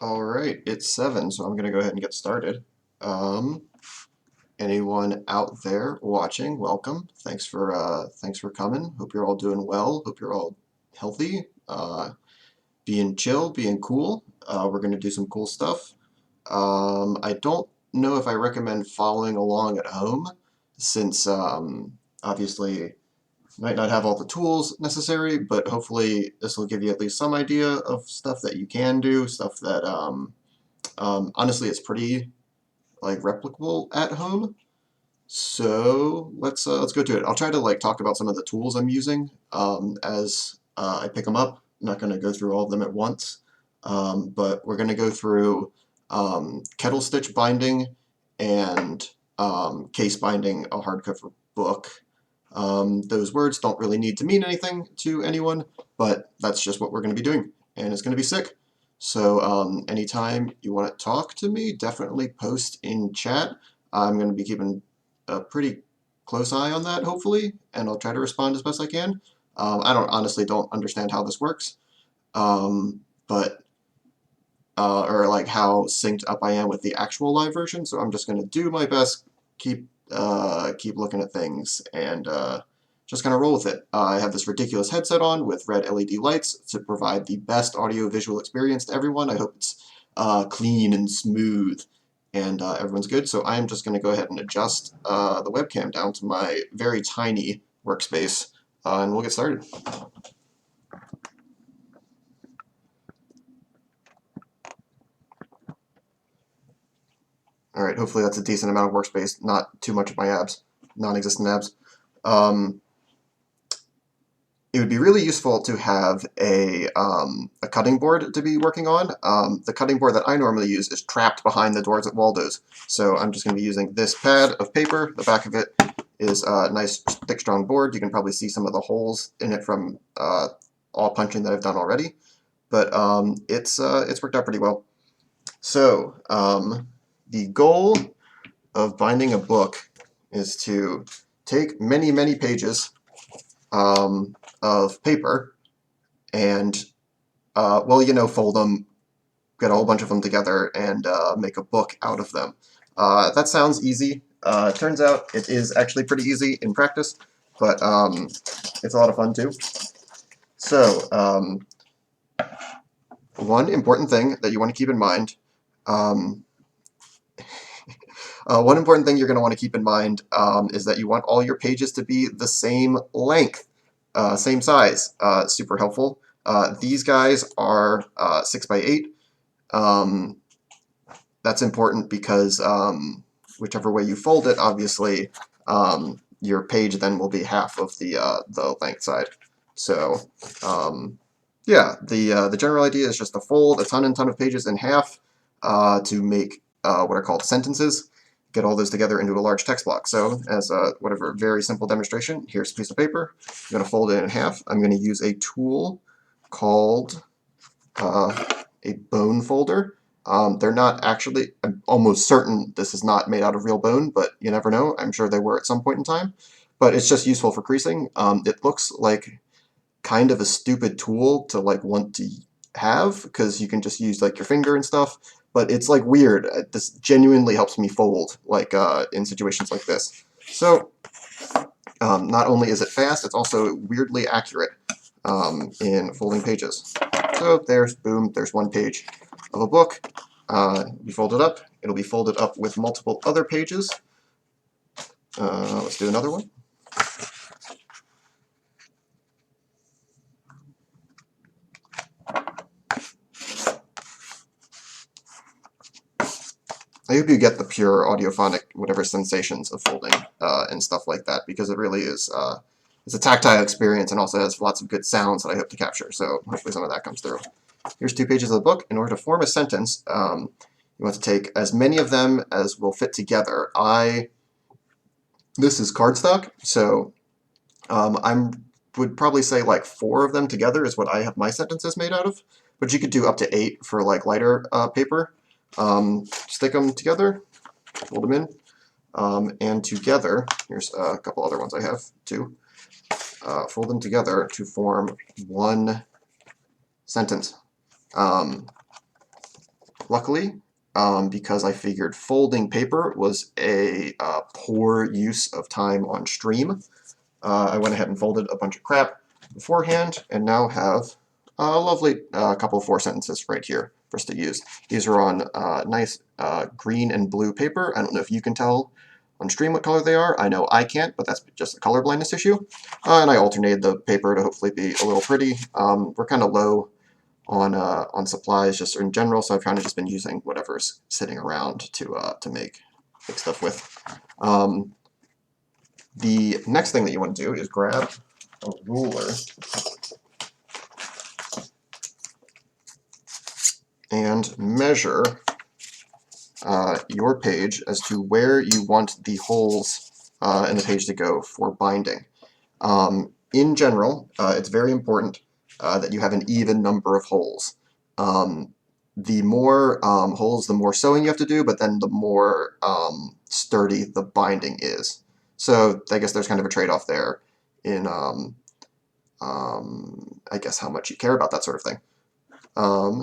All right, it's 7, so I'm going to go ahead and get started. Anyone out there watching, welcome. Thanks for coming. Hope you're all doing well. Hope you're all healthy, being chill, being cool. We're going to do some cool stuff. I don't know if I recommend following along at home, since obviously might not have all the tools necessary, but hopefully this will give you at least some idea of stuff that you can do, stuff that honestly it's pretty like replicable at home. So let's go to it. I'll try to like talk about some of the tools I'm using as I pick them up. I'm not going to go through all of them at once, but we're going to go through kettle stitch binding and case binding a hardcover book. Those words don't really need to mean anything to anyone, but that's just what we're going to be doing, and it's going to be sick. So anytime you want to talk to me, definitely post in chat. I'm going to be keeping a pretty close eye on that, hopefully, and I'll try to respond as best I can. I honestly don't understand how this works, but or like how synced up I am with the actual live version. So I'm just going to do my best, keep looking at things, and just kind of roll with it. I have this ridiculous headset on with red LED lights to provide the best audio-visual experience to everyone. I hope it's clean and smooth, and everyone's good. So I'm just going to go ahead and adjust the webcam down to my very tiny workspace, and we'll get started. All right, hopefully that's a decent amount of workspace, not too much of my abs, non-existent abs. It would be really useful to have a cutting board to be working on. The cutting board that I normally use is trapped behind the doors at Waldo's, so I'm just going to be using this pad of paper. The back of it is a nice, thick, strong board. You can probably see some of the holes in it from all punching that I've done already, but it's worked out pretty well. So the goal of binding a book is to take many, many pages of paper and, fold them, get a whole bunch of them together, and make a book out of them. That sounds easy. It turns out it is actually pretty easy in practice, but it's a lot of fun too. So, one important thing that you want to keep in mind one important thing you're going to want to keep in mind is that you want all your pages to be the same length, same size. Super helpful. These guys are 6 by 8. That's important because whichever way you fold it, obviously, your page then will be half of the length side. So yeah, the general idea is just to fold a ton of pages in half to make what are called sentences. Get all those together into a large text block. So as a very simple demonstration, here's a piece of paper. I'm going to fold it in half. I'm going to use a tool called a bone folder. They're not actually, I'm almost certain this is not made out of real bone, but you never know. I'm sure they were at some point in time. But it's just useful for creasing. It looks like kind of a stupid tool to like want to have because you can just use like your finger and stuff. But it's like weird. This genuinely helps me fold, like in situations like this. So not only is it fast, it's also weirdly accurate in folding pages. So there's, boom, there's one page of a book. You fold it up. It'll be folded up with multiple other pages. Let's do another one. I hope you get the pure audiophonic sensations of folding and stuff like that, because it really is it's a tactile experience and also has lots of good sounds that I hope to capture, so hopefully some of that comes through. Here's 2 pages of the book. In order to form a sentence, you want to take as many of them as will fit together. This is cardstock, so I would probably say like 4 of them together is what I have my sentences made out of, but you could do up to 8 for like lighter paper. Stick them together, fold them in, and together, here's a couple other ones I have too, fold them together to form one sentence. Luckily, because I figured folding paper was a poor use of time on stream, I went ahead and folded a bunch of crap beforehand, and now have a lovely couple of 4 sentences right here for us to use. These are on nice green and blue paper. I don't know if you can tell on stream what color they are. I know I can't, but that's just a color blindness issue. And I alternated the paper to hopefully be a little pretty. We're kind of low on supplies just in general, so I've kind of just been using whatever's sitting around to make stuff with. The next thing that you want to do is grab a ruler and measure your page as to where you want the holes in the page to go for binding. In general, it's very important that you have an even number of holes. The more holes, the more sewing you have to do, but then the more sturdy the binding is. So I guess there's kind of a trade-off there in, I guess, how much you care about that sort of thing.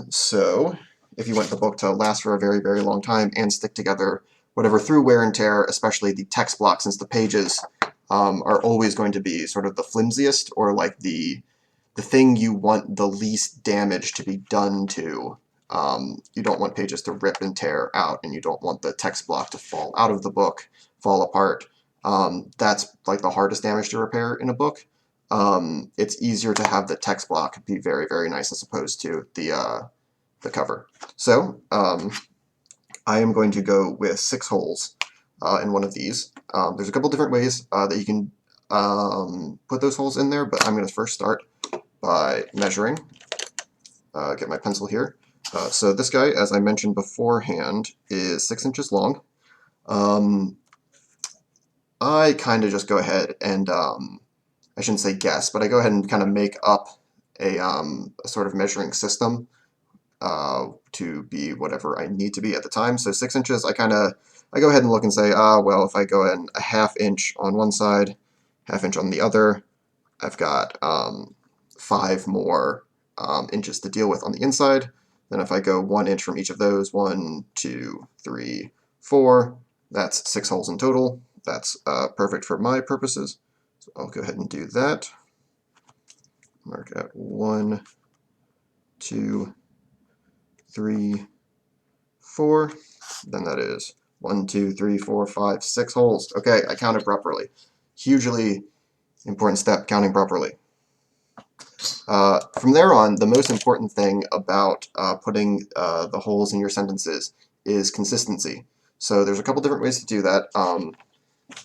So if you want the book to last for a very, very long time and stick together, whatever, through wear and tear, especially the text block, since the pages are always going to be sort of the flimsiest, or like the thing you want the least damage to be done to. You don't want pages to rip and tear out, and you don't want the text block to fall out of the book, fall apart. That's like the hardest damage to repair in a book. It's easier to have the text block be very, very nice as opposed to the cover. So I am going to go with 6 holes in one of these. There's a couple different ways that you can put those holes in there, but I'm going to first start by measuring. Get my pencil here. So this guy, as I mentioned beforehand, is 6 inches long. I kind of just go ahead and, I shouldn't say guess, but I go ahead and kind of make up a sort of measuring system to be whatever I need to be at the time. So 6 inches, I go ahead and look and say, well, if I go in a 1/2 inch on one side, 1/2 inch on the other, I've got 5 more inches to deal with on the inside. Then if I go 1 inch from each of those, 1, 2, 3, 4, that's 6 holes in total. That's perfect for my purposes. So I'll go ahead and do that. Mark out 1, 2, 3, 4. Then that is 1, 2, 3, 4, 5, 6 holes. Okay, I counted properly. Hugely important step, counting properly. From there on, the most important thing about putting the holes in your sentences is consistency. So there's a couple different ways to do that.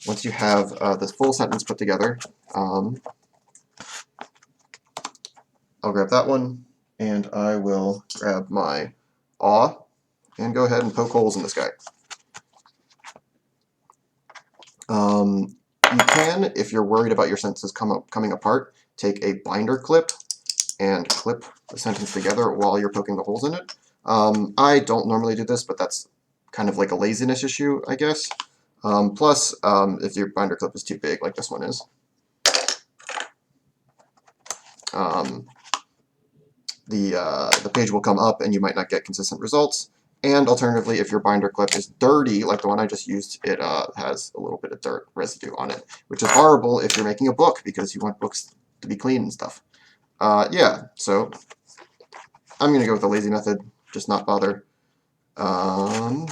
Once you have this full sentence put together, I'll grab that one, and I will grab my awl and go ahead and poke holes in this guy. You can, if you're worried about your sentences coming apart, take a binder clip and clip the sentence together while you're poking the holes in it. I don't normally do this, but that's kind of like a laziness issue, I guess. Plus, if your binder clip is too big, like this one is, the page will come up and you might not get consistent results. And alternatively, if your binder clip is dirty, like the one I just used, it has a little bit of dirt residue on it, which is horrible if you're making a book because you want books to be clean and stuff. Yeah, so I'm going to go with the lazy method, just not bother, and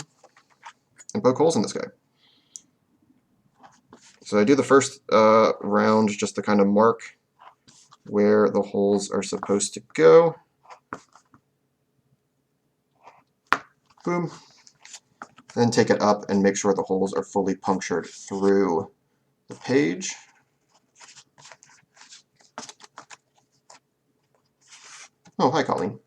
poke holes in this guy. So I do the first round just to kind of mark where the holes are supposed to go. Boom. Then take it up and make sure the holes are fully punctured through the page. Oh, hi, Colleen.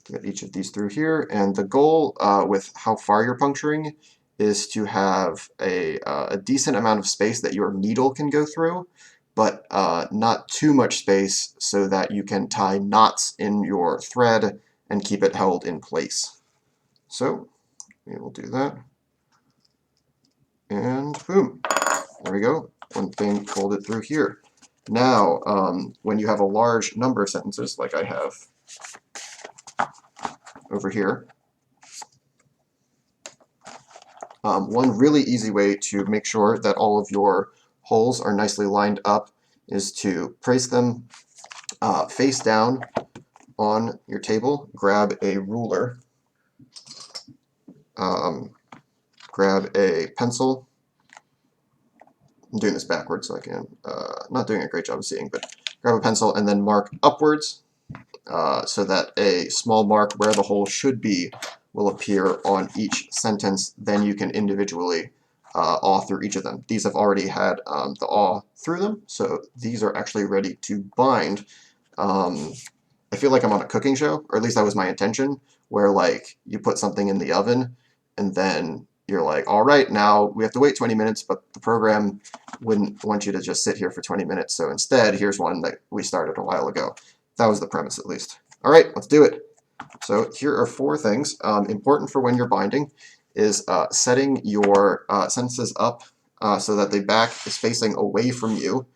Get each of these through here, and the goal with how far you're puncturing is to have a decent amount of space that your needle can go through, but not too much space so that you can tie knots in your thread and keep it held in place. So we will do that, and boom, there we go. One thing folded through here. Now, when you have a large number of sentences, like I have over here, one really easy way to make sure that all of your holes are nicely lined up is to place them face down on your table, grab a ruler, grab a pencil. I'm doing this backwards so I can, not doing a great job of seeing, but grab a pencil and then mark upwards so that a small mark where the hole should be will appear on each sentence. Then you can individually awe through each of them. These have already had the awe through them, so these are actually ready to bind. I feel like I'm on a cooking show, or at least that was my intention, where like you put something in the oven and then you're like, all right, now we have to wait 20 minutes, but the program wouldn't want you to just sit here for 20 minutes. So instead, here's one that we started a while ago. That was the premise, at least. All right, let's do it. So here are 4 things important for when you're binding is setting your sentences up so that the back is facing away from you,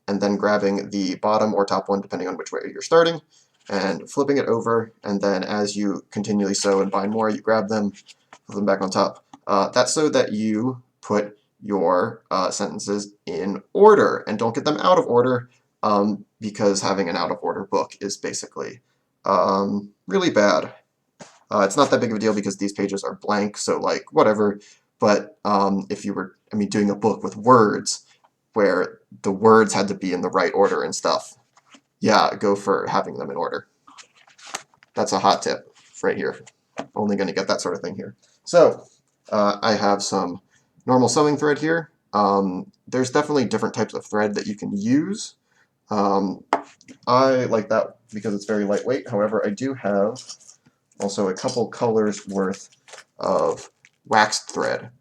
and then grabbing the bottom or top one, depending on which way you're starting, and flipping it over, and then as you continually sew and bind more, you grab them, put them back on top. That's so that you put your sentences in order and don't get them out of order, because having an out of order book is basically really bad. It's not that big of a deal because these pages are blank, so like whatever. But if you were, I mean, doing a book with words where the words had to be in the right order and stuff, yeah, go for having them in order. That's a hot tip right here. Only going to get that sort of thing here. So I have some normal sewing thread here. There's definitely different types of thread that you can use. I like that because it's very lightweight. However, I do have also a couple colors worth of waxed thread.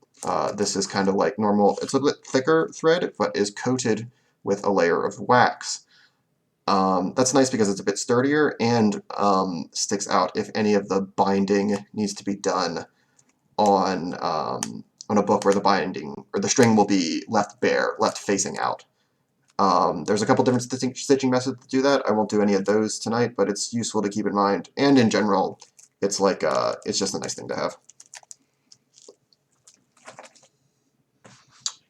This is kind of like normal, it's a bit thicker thread, but is coated with a layer of wax. That's nice because it's a bit sturdier and sticks out if any of the binding needs to be done on a book where the binding or the string will be left bare, left facing out. There's a couple different stitching methods to do that. I won't do any of those tonight, but it's useful to keep in mind. And in general, it's like it's just a nice thing to have.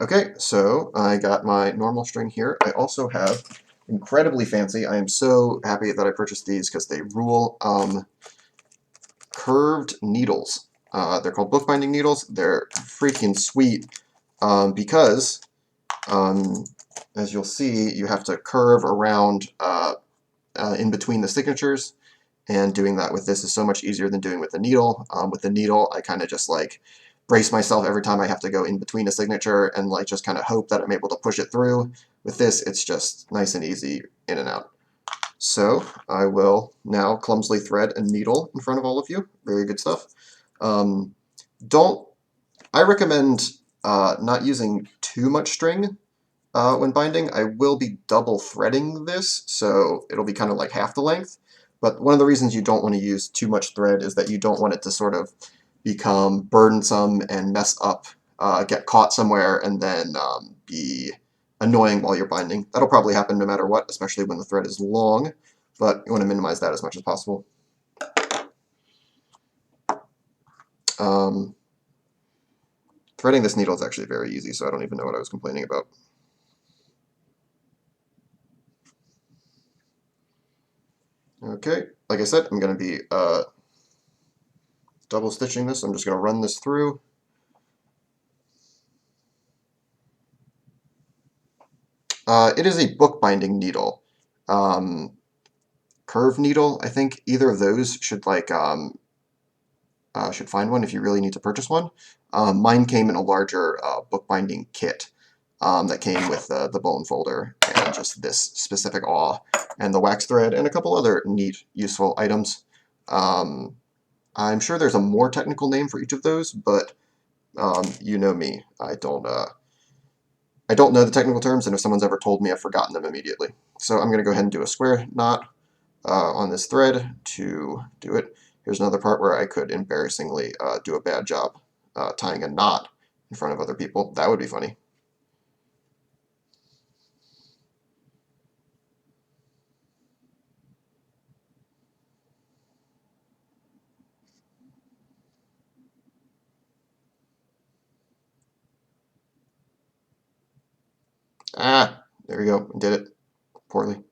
Okay, so I got my normal string here. I also have incredibly fancy. I am so happy that I purchased these because they rule. Curved needles. They're called bookbinding needles. They're freaking sweet because, as you'll see, you have to curve around in between the signatures, and doing that with this is so much easier than doing with the needle. With the needle, I kind of just like brace myself every time I have to go in between a signature and like just kind of hope that I'm able to push it through. With this, it's just nice and easy in and out. So I will now clumsily thread a needle in front of all of you. Very good stuff. I recommend not using too much string when binding. I will be double threading this, so it'll be kind of like half the length. But one of the reasons you don't want to use too much thread is that you don't want it to sort of become burdensome and mess up, get caught somewhere, and then be annoying while you're binding. That'll probably happen no matter what, especially when the thread is long, but you want to minimize that as much as possible. Threading this needle is actually very easy, so I don't even know what I was complaining about. Okay, like I said, I'm going to be double stitching this. I'm just going to run this through. It is a bookbinding needle. Curve needle, I think either of those should like should find one if you really need to purchase one. Mine came in a larger bookbinding kit that came with the bone folder and just this specific awl and the wax thread and a couple other neat, useful items. I'm sure there's a more technical name for each of those, but you know me, I don't know the technical terms, and if someone's ever told me, I've forgotten them immediately. So I'm going to go ahead and do a square knot on this thread to do it. Here's another part where I could embarrassingly do a bad job tying a knot in front of other people. That would be funny. Ah, there we go. Did it poorly.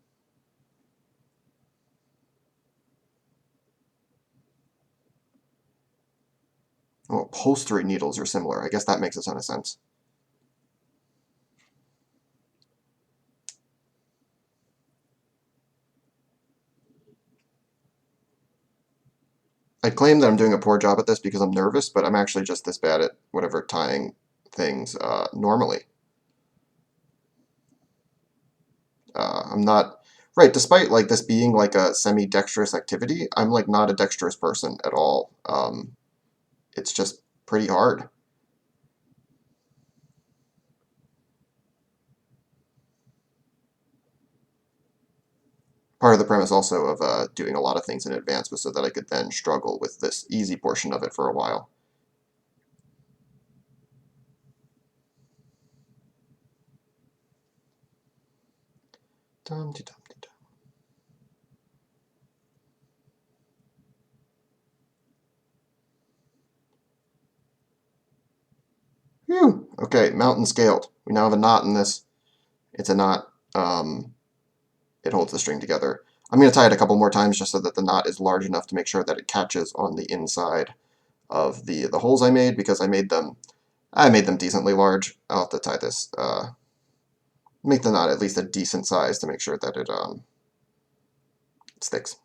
Oh, upholstery needles are similar. I guess that makes a ton of sense. I claim that I'm doing a poor job at this because I'm nervous, but I'm actually just this bad at whatever tying things normally. I'm not right. Despite like this being like a semi-dexterous activity, I'm like not a dexterous person at all. It's just pretty hard. Part of the premise also of doing a lot of things in advance was so that I could then struggle with this easy portion of it for a while. Dum, de, dum, de, dum. Phew. Okay, mountain scaled. We now have a knot in this. It's a knot. It holds the string together. I'm going to tie it a couple more times just so that the knot is large enough to make sure that it catches on the inside of the holes I made because I made them decently large. I'll have to tie this make the knot at least a decent size to make sure that it sticks.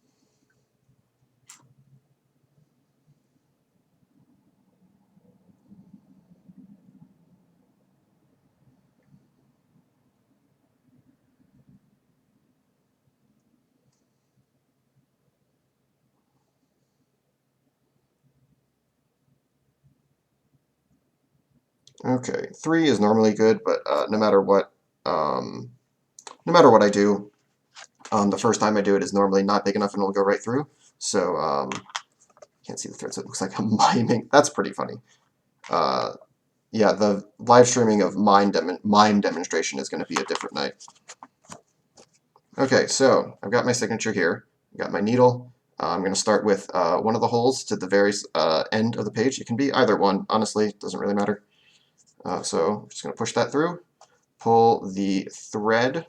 Okay, 3 is normally good, but no matter what I do, the first time I do it is normally not big enough and it'll go right through. So can't see the thread, so it looks like I'm miming. That's pretty funny. Uh, yeah, the live streaming of mime demonstration is going to be a different night. Okay, so I've got my signature here. I've got my needle. I'm going to start with one of the holes to the very end of the page. It can be either one, honestly, it doesn't really matter. So I'm just going to push that through, pull the thread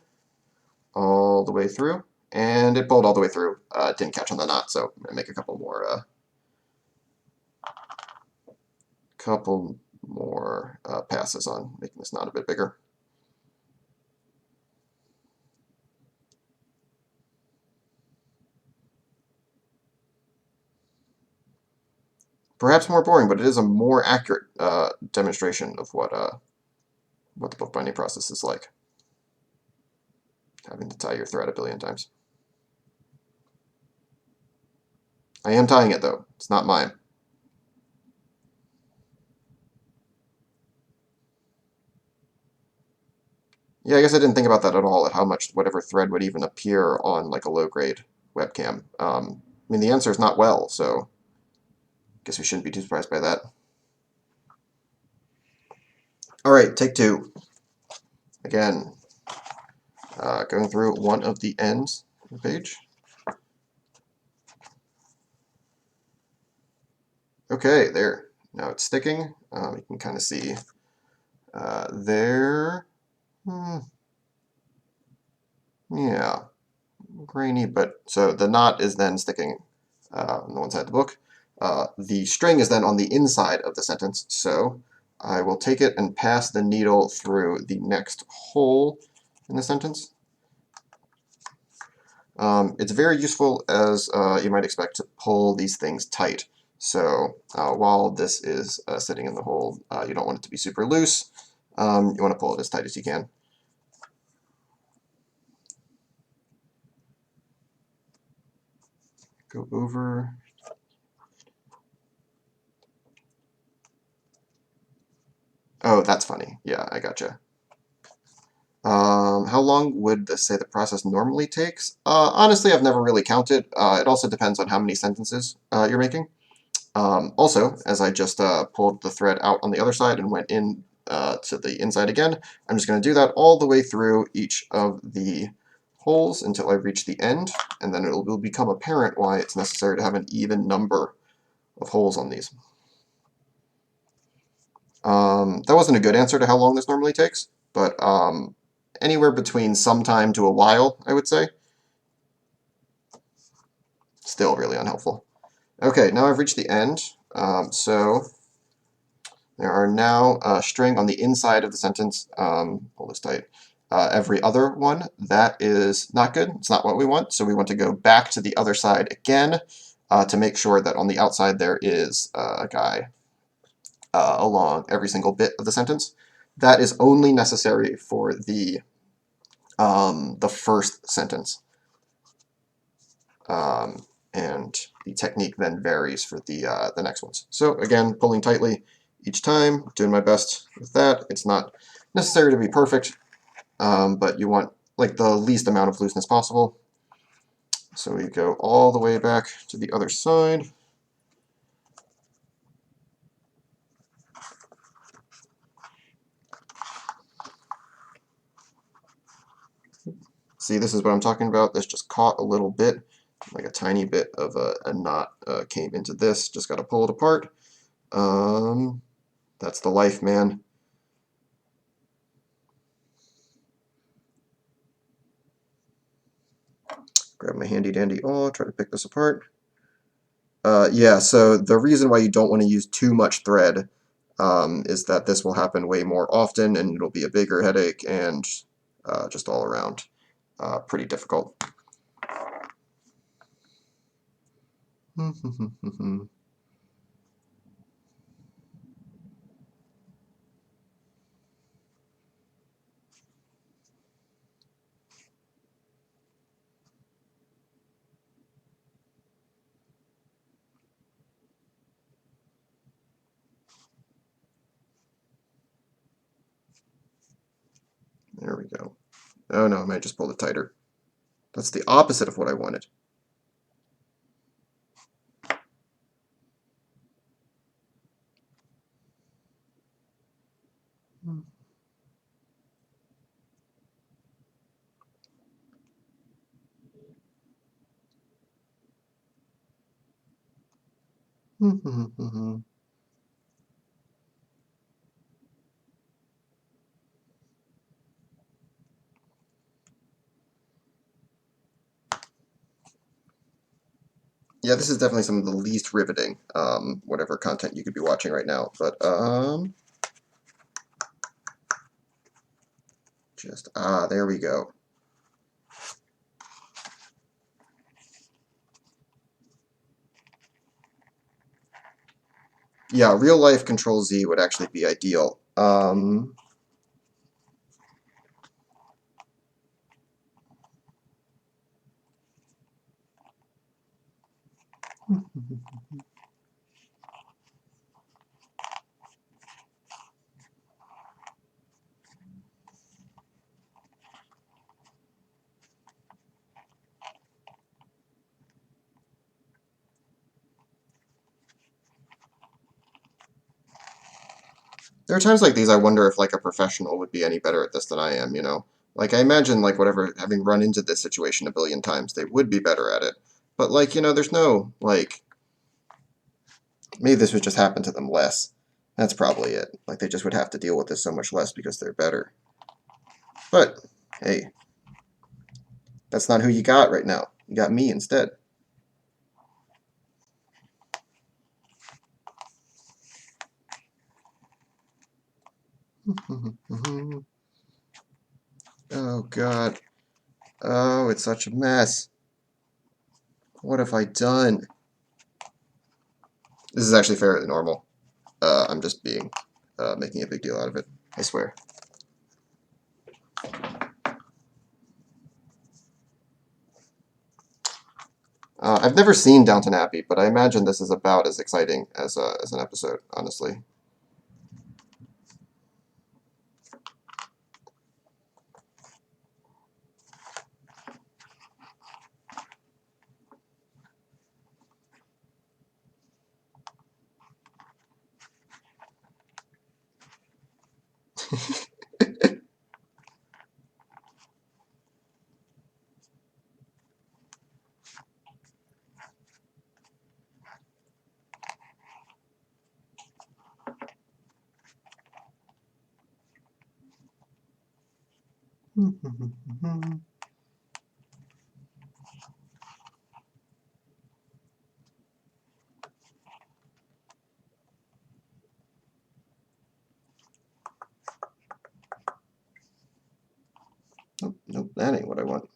all the way through, and it pulled all the way through. It didn't catch on the knot, so I'm going to make a couple more passes on making this knot a bit bigger. Perhaps more boring, but it is a more accurate demonstration of what the bookbinding process is like. Having to tie your thread a billion times. I am tying it though. It's not mine. Yeah, I guess I didn't think about that at all, at how much whatever thread would even appear on like a low-grade webcam. I mean, the answer is not well, so I guess we shouldn't be too surprised by that. All right, take two. Again, going through one of the ends of the page. Okay, there. Now it's sticking. You can kind of see there. Yeah, grainy, but so the knot is then sticking on the one side of the book. The string is then on the inside of the sentence, so I will take it and pass the needle through the next hole in the sentence. It's very useful, as you might expect, to pull these things tight. So while this is sitting in the hole, you don't want it to be super loose. You want to pull it as tight as you can. Go over. Oh, that's funny. Yeah, I gotcha. How long would say the process normally takes? Honestly, I've never really counted. It also depends on how many sentences you're making. Also, as I just pulled the thread out on the other side and went in to the inside again, I'm just going to do that all the way through each of the holes until I reach the end, and then it will become apparent why it's necessary to have an even number of holes on these. That wasn't a good answer to how long this normally takes, but anywhere between some time to a while, I would say. Still really unhelpful. Okay, now I've reached the end. So there are now a string on the inside of the sentence. Hold this tight. Every other one, that is not good. It's not what we want. So we want to go back to the other side again to make sure that on the outside there is a guy along every single bit of the sentence. That is only necessary for the first sentence. And the technique then varies for the next ones. So again, pulling tightly each time, doing my best with that. It's not necessary to be perfect, but you want like the least amount of looseness possible. So we go all the way back to the other side. See, this is what I'm talking about. This just caught a little bit, like a tiny bit of a knot came into this. Just got to pull it apart. That's the life, man. Grab my handy dandy awl, try to pick this apart. Yeah, so the reason why you don't want to use too much thread is that this will happen way more often and it'll be a bigger headache and just all around pretty difficult. There we go. Oh no, I might just pull it tighter. That's the opposite of what I wanted. Yeah, this is definitely some of the least riveting, whatever content you could be watching right now. But there we go. Yeah, real life Control Z would actually be ideal. There are times like these I wonder if like a professional would be any better at this than I am, you know? Like I imagine like whatever, having run into this situation a billion times, they would be better at it. But like, you know, there's no like maybe this would just happen to them less. That's probably it. Like they just would have to deal with this so much less because they're better. But hey, that's not who you got right now. You got me instead. Oh god. Oh, it's such a mess. What have I done? This is actually fairly normal. I'm just making a big deal out of it. I swear. I've never seen Downton Abbey, but I imagine this is about as exciting as an episode, honestly. Nope, nope, that ain't what I want.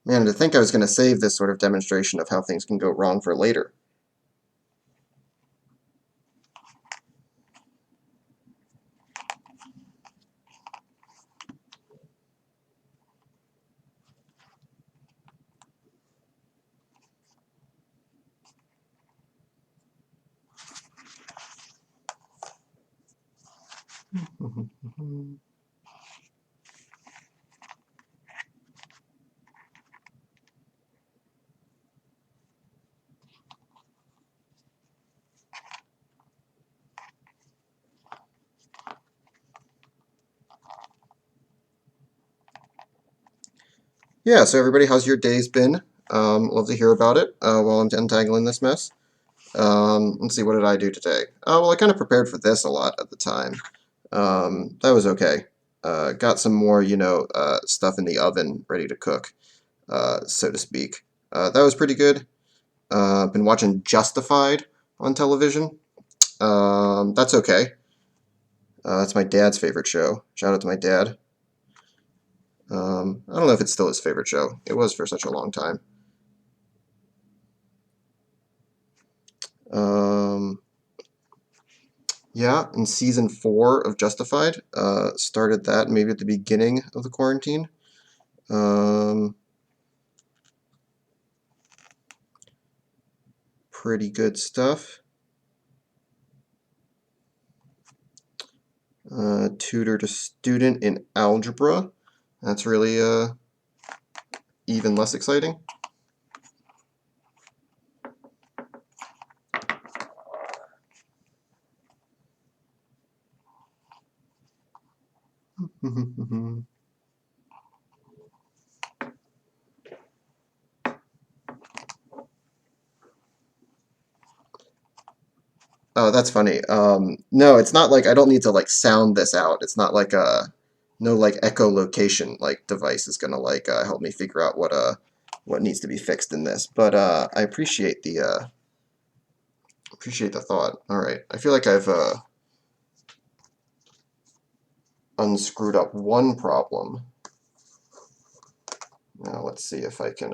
Man, to think I was going to save this sort of demonstration of how things can go wrong for later. Yeah, so everybody, how's your days been? Love to hear about it while I'm untangling this mess. Let's see, what did I do today? Well, I kind of prepared for this a lot at the time. That was okay. Got some more, stuff in the oven ready to cook, so to speak. That was pretty good. Been watching Justified on television. That's okay. That's my dad's favorite show. Shout out to my dad. I don't know if it's still his favorite show. It was for such a long time. Um, yeah, in season 4 of Justified, started that maybe at the beginning of the quarantine. Pretty good stuff. Tutored a student in algebra. That's really even less exciting. Oh, that's funny. No, it's not like I don't need to like sound this out. It's not like no like echolocation like device is gonna like help me figure out what needs to be fixed in this. But I appreciate the thought. All right, I feel like I've unscrewed up one problem. Now let's see if I can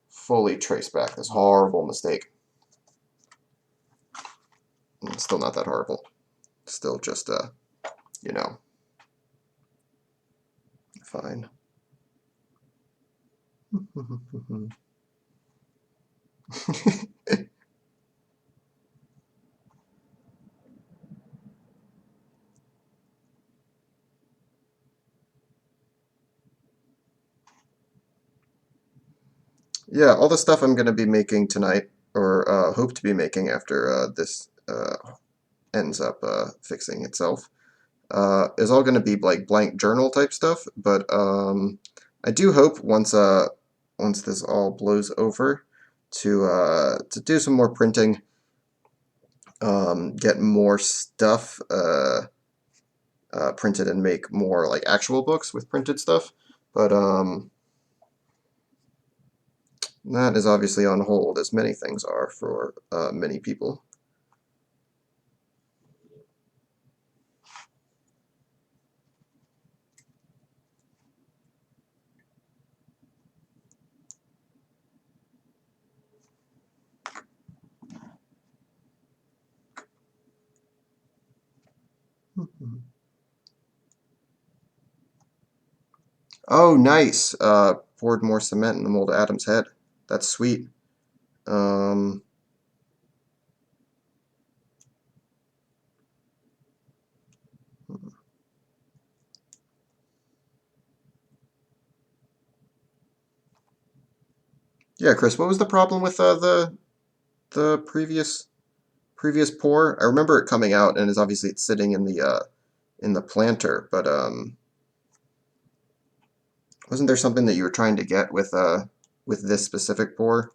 fully trace back this horrible mistake. It's still not that horrible. Still just you know, fine. Yeah, all the stuff I'm going to be making tonight, or hope to be making after this ends up fixing itself, is all going to be like blank journal type stuff. But I do hope once this all blows over, to do some more printing, get more stuff printed, and make more like actual books with printed stuff. But that is obviously on hold, as many things are for many people. Oh, nice. Poured more cement in the mold of Adam's head. That's sweet. Um, yeah, Chris, what was the problem with the previous pour? I remember it coming out, and it's sitting in the planter, but wasn't there something that you were trying to get with this specific pour?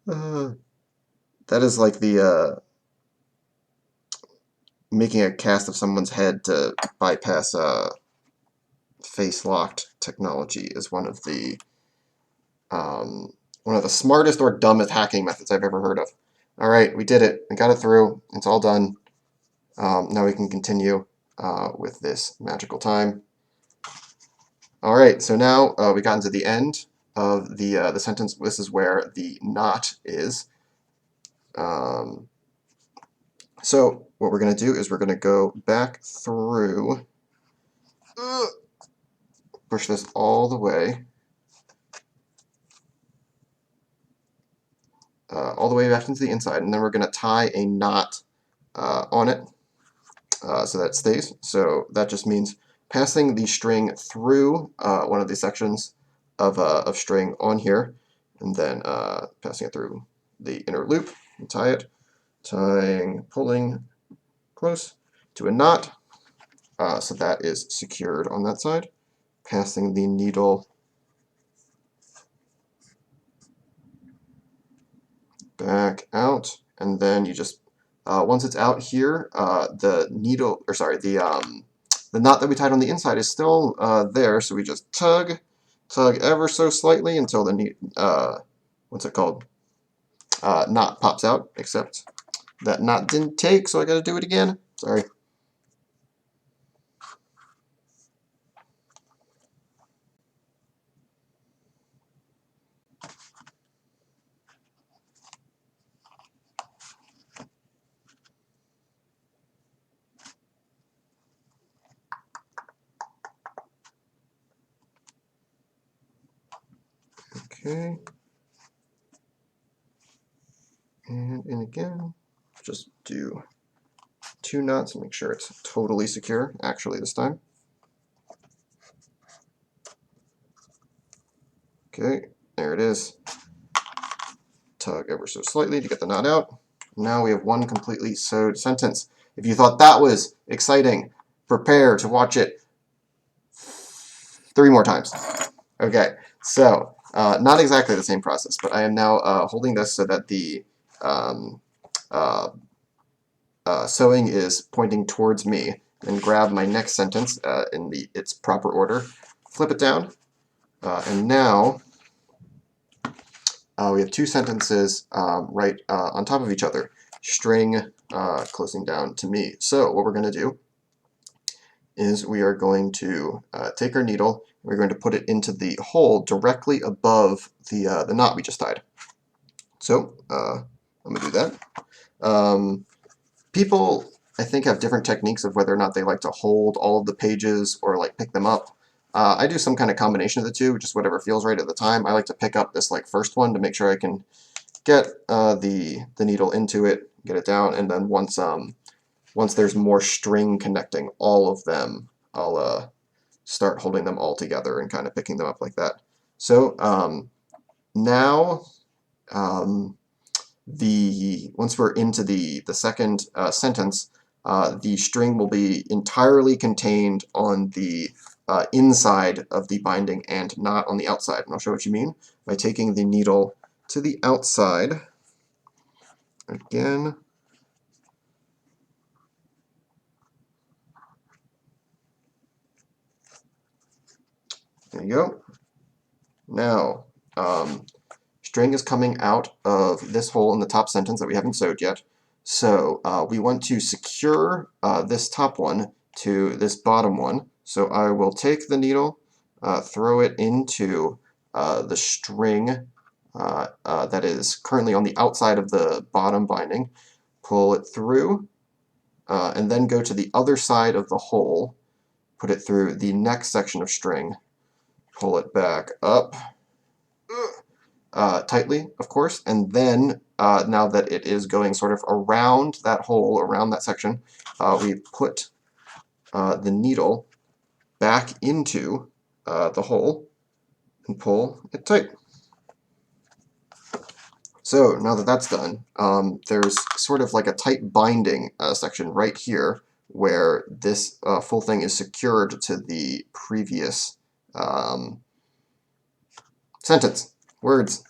That is like the making a cast of someone's head to bypass face locked technology is one of the smartest or dumbest hacking methods I've ever heard of. All right, we did it. We got it through. It's all done. Now we can continue with this magical time. All right, so now we got into the end of the sentence. This is where the not is. So what we're going to do is we're going to go back through, push this all the way, back into the inside, and then we're going to tie a knot on it so that it stays. So that just means passing the string through one of these sections of string on here, and then passing it through the inner loop and tie it, pulling close to a knot, so that is secured on that side, passing the needle back out, and then you just once it's out here, the needle, or sorry, the knot that we tied on the inside is still there, so we just tug ever so slightly until the what's it called? Knot pops out. Except that knot didn't take, so I got to do it again. Sorry. Okay. And again, just do 2 knots and make sure it's totally secure, actually, this time. Okay, there it is. Tug ever so slightly to get the knot out. Now we have one completely sewed sentence. If you thought that was exciting, prepare to watch it 3 more times. Okay, so not exactly the same process, but I am now holding this so that the sewing is pointing towards me, and grab my next sentence in its proper order, flip it down, and now we have 2 sentences right on top of each other, string closing down to me. So what we're going to do is we are going to take our needle, and we're going to put it into the hole directly above the knot we just tied. So I'm going to do that. People, I think, have different techniques of whether or not they like to hold all of the pages or like pick them up. I do some kind of combination of the two, just whatever feels right at the time. I like to pick up this like first one to make sure I can get the needle into it, get it down, and then once there's more string connecting all of them, I'll start holding them all together and kind of picking them up like that. So now once we're into the second sentence, the string will be entirely contained on the inside of the binding and not on the outside. And I'll show what you mean by taking the needle to the outside. Again. There you go. Now, string is coming out of this hole in the top sentence that we haven't sewed yet. So we want to secure this top one to this bottom one. So I will take the needle, throw it into the string that is currently on the outside of the bottom binding, pull it through, and then go to the other side of the hole, put it through the next section of string, pull it back up, tightly, of course, and then now that it is going sort of around that hole, around that section, we put the needle back into the hole and pull it tight. So now that that's done, there's sort of like a tight binding section right here where this full thing is secured to the previous sentence, words.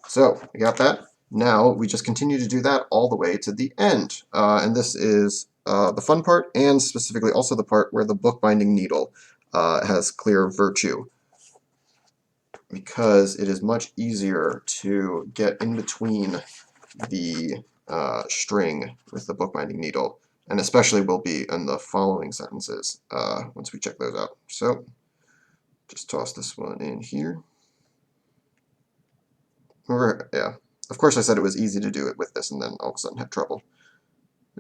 So we got that. Now we just continue to do that all the way to the end. And this is the fun part, and specifically also the part where the bookbinding needle has clear virtue, because it is much easier to get in between the string with the bookbinding needle, and especially will be in the following sentences once we check those out. So just toss this one in here. Yeah, of course I said it was easy to do it with this and then all of a sudden had trouble.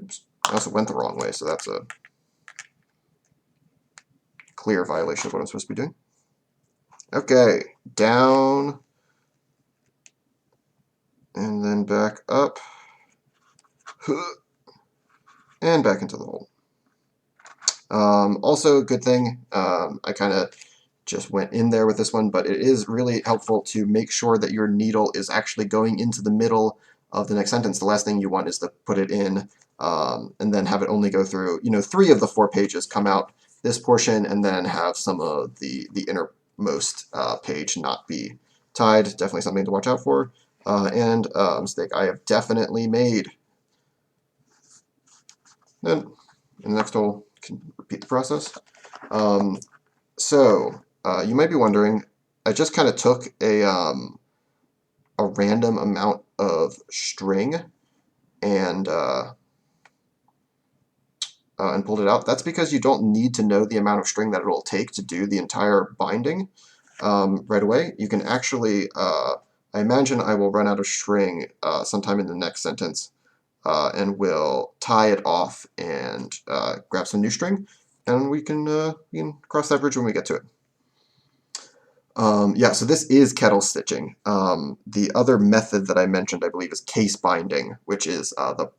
Oops. I also went the wrong way, so that's a clear violation of what I'm supposed to be doing. Okay, down and then back up and back into the hole. Also, good thing, I kind of just went in there with this one, but it is really helpful to make sure that your needle is actually going into the middle of the next sentence. The last thing you want is to put it in and then have it only go through, 3 of the 4 pages come out this portion, and then have some of the innermost page not be tied. Definitely something to watch out for. And a mistake I have definitely made. Then in the next hole, can repeat the process. So you might be wondering, I just kind of took a random amount of string and pulled it out. That's because you don't need to know the amount of string that it'll take to do the entire binding right away. You can actually, I imagine I will run out of string sometime in the next sentence, and we'll tie it off and grab some new string, and we can cross that bridge when we get to it. Yeah, so this is kettle stitching. The other method that I mentioned, I believe, is case binding, which is the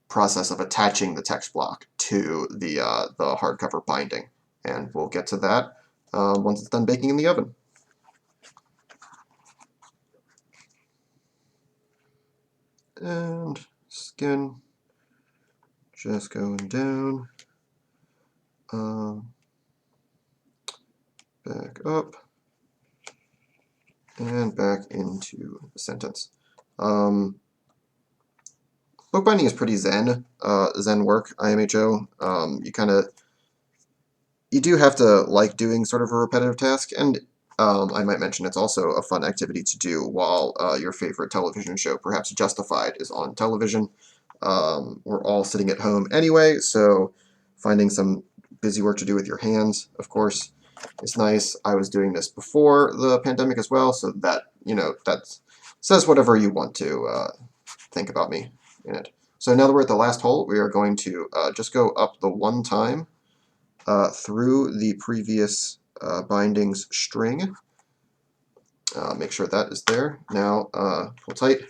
process of attaching the text block to the hardcover binding. And we'll get to that once it's done baking in the oven. And skin just going down, back up, and back into the sentence. Bookbinding is pretty zen work, IMHO. You do have to like doing sort of a repetitive task, and I might mention it's also a fun activity to do while your favorite television show, perhaps Justified, is on television. We're all sitting at home anyway, so finding some busy work to do with your hands, of course, is nice. I was doing this before the pandemic as well, so that, that says whatever you want to think about me in it. So now that we're at the last hole, we are going to just go up the one time through the previous bindings string. Make sure that is there. Now pull tight.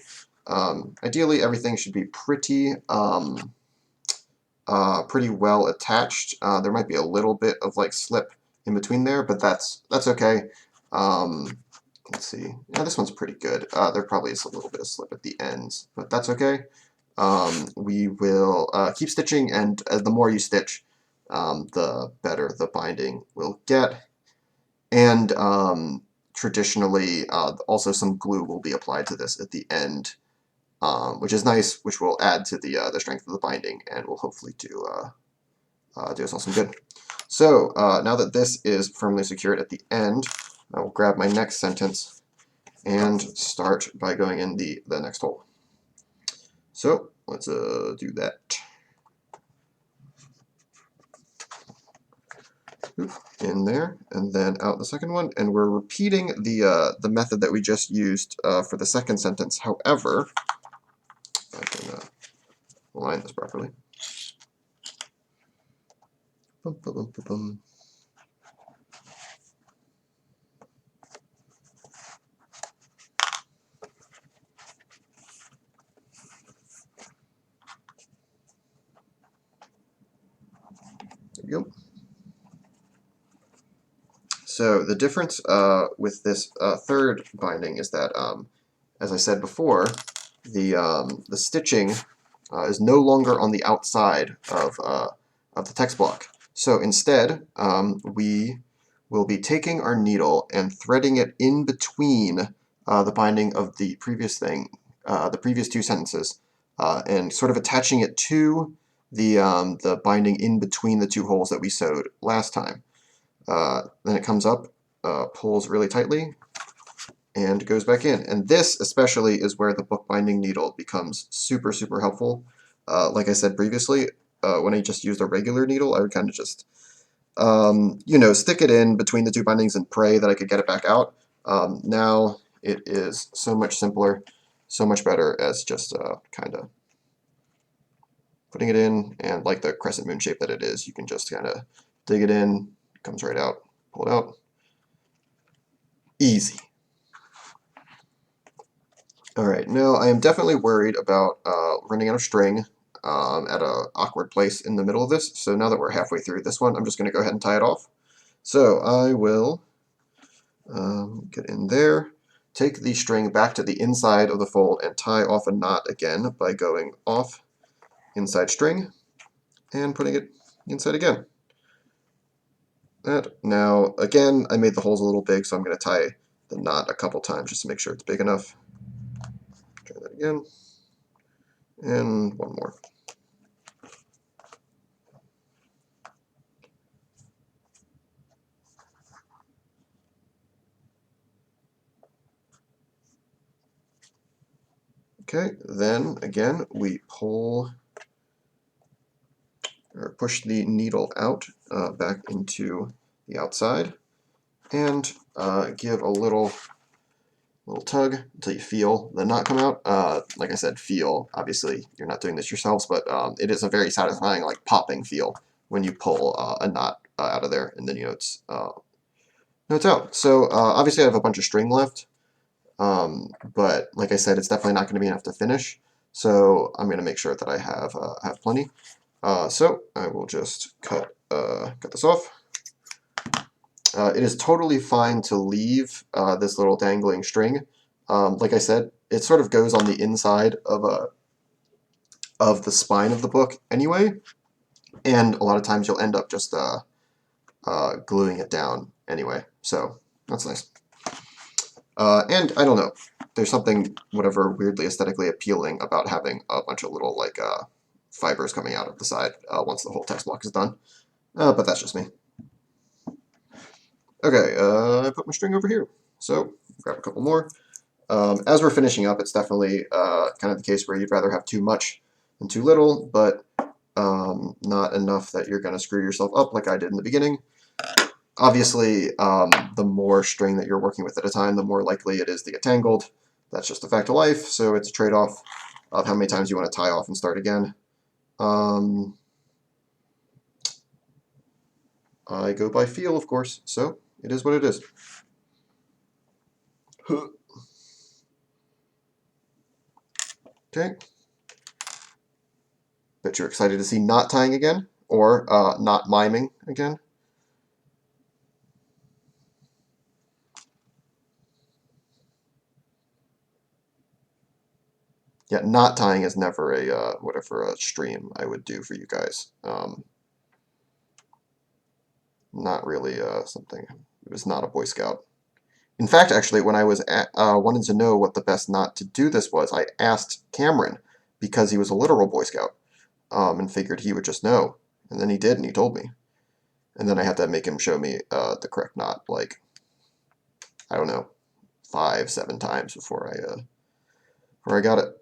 Ideally, everything should be pretty well attached. There might be a little bit of like slip in between there, but that's okay. Let's see. Yeah, this one's pretty good. There probably is a little bit of slip at the ends, but that's okay. We will keep stitching, and the more you stitch, the better the binding will get. And traditionally, also some glue will be applied to this at the end, which is nice, which will add to the strength of the binding, and will hopefully do us all some good. So now that this is firmly secured at the end, I will grab my next sentence and start by going in the next hole. So let's do that. In there, and then out the second one, and we're repeating the method that we just used for the second sentence. However, if I can align this properly. Bum, bum, bum, bum, bum. There we go. So the difference with this third binding is that, as I said before, the stitching is no longer on the outside of the text block. So instead, we will be taking our needle and threading it in between the binding of the previous thing, the previous two sentences, and sort of attaching it to the binding in between the two holes that we sewed last time. Then it comes up, pulls really tightly, and goes back in. And this especially is where the bookbinding needle becomes super, super helpful. Like I said previously, when I just used a regular needle, I would kind of just, you know, stick it in between the two bindings and pray that I could get it back out. Now it is so much simpler, so much better as just kind of putting it in, and like the crescent moon shape that it is, you can just kind of dig it in, comes right out, pull it out. Easy. All right, now I am definitely worried about running out of string at an awkward place in the middle of this. So now that we're halfway through this one, I'm just going to go ahead and tie it off. So I will get in there, take the string back to the inside of the fold and tie off a knot again by going off inside string and putting it inside again. That. Now, again, I made the holes a little big, so I'm going to tie the knot a couple times just to make sure it's big enough. Try that again. And one more. Okay, then again, we pull or push the needle out back into the outside and give a little tug until you feel the knot come out. Like I said, feel. Obviously, you're not doing this yourselves, but it is a very satisfying, like popping feel when you pull a knot out of there, and then you know it's out. So obviously, I have a bunch of string left, but like I said, it's definitely not going to be enough to finish. So I'm going to make sure that I have plenty. So I will just cut this off. It is totally fine to leave this little dangling string. Like I said, it sort of goes on the inside of the spine of the book anyway, and a lot of times you'll end up just gluing it down anyway. So that's nice. And I don't know, there's something whatever weirdly aesthetically appealing about having a bunch of little like fibers coming out of the side once the whole text block is done. But that's just me. Okay, I put my string over here. So grab a couple more. As we're finishing up, it's definitely kind of the case where you'd rather have too much than too little, but not enough that you're going to screw yourself up like I did in the beginning. Obviously, the more string that you're working with at a time, the more likely it is to get tangled. That's just a fact of life, so it's a trade-off of how many times you want to tie off and start again. I go by feel, of course, so it is what it is. Okay. Bet you're excited to see not tying again, or not miming again. Yeah, not tying is never a whatever a stream I would do for you guys. Not really something. It was not a Boy Scout. In fact, actually, when I was wanted to know what the best knot to do this was, I asked Cameron because he was a literal Boy Scout and figured he would just know. And then he did, and he told me. And then I had to make him show me the correct knot, like, I don't know, 5, 7 times before I got it.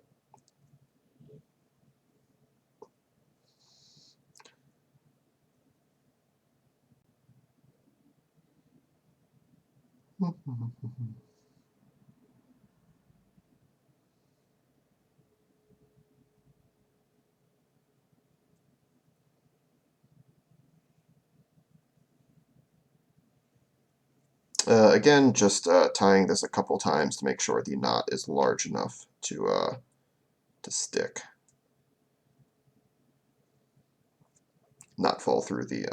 Again, just tying this a couple times to make sure the knot is large enough to stick, not fall through the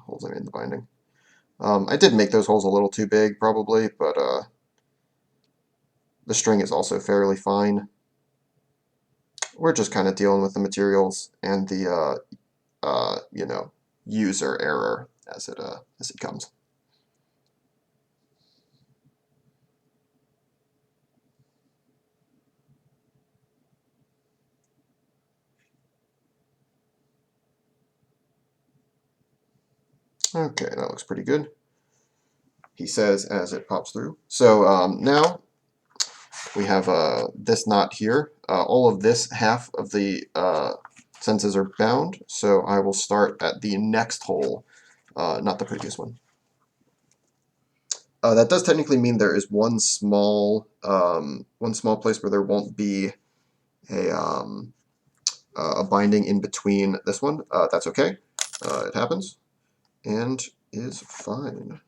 holes I made in the binding. I did make those holes a little too big, probably, but the string is also fairly fine. We're just kind of dealing with the materials and the you know, user error as it comes. Okay, that looks pretty good, he says as it pops through. So now we have this knot here. All of this half of the sentences are bound, so I will start at the next hole, not the previous one. That does technically mean there is one small place where there won't be a binding in between this one. That's okay. It happens and is fine.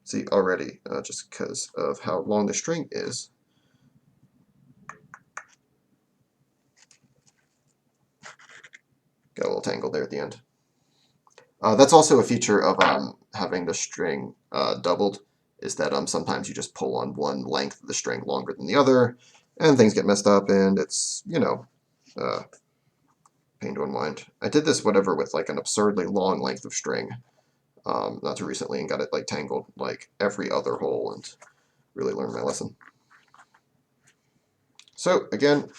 See, already, just because of how long the string is, got a little tangled there at the end. That's also a feature of having the string doubled, is that sometimes you just pull on one length of the string longer than the other, and things get messed up, and it's, you know, pain to unwind. I did this whatever with like an absurdly long length of string not too recently, and got it like tangled like every other hole, and really learned my lesson. So again,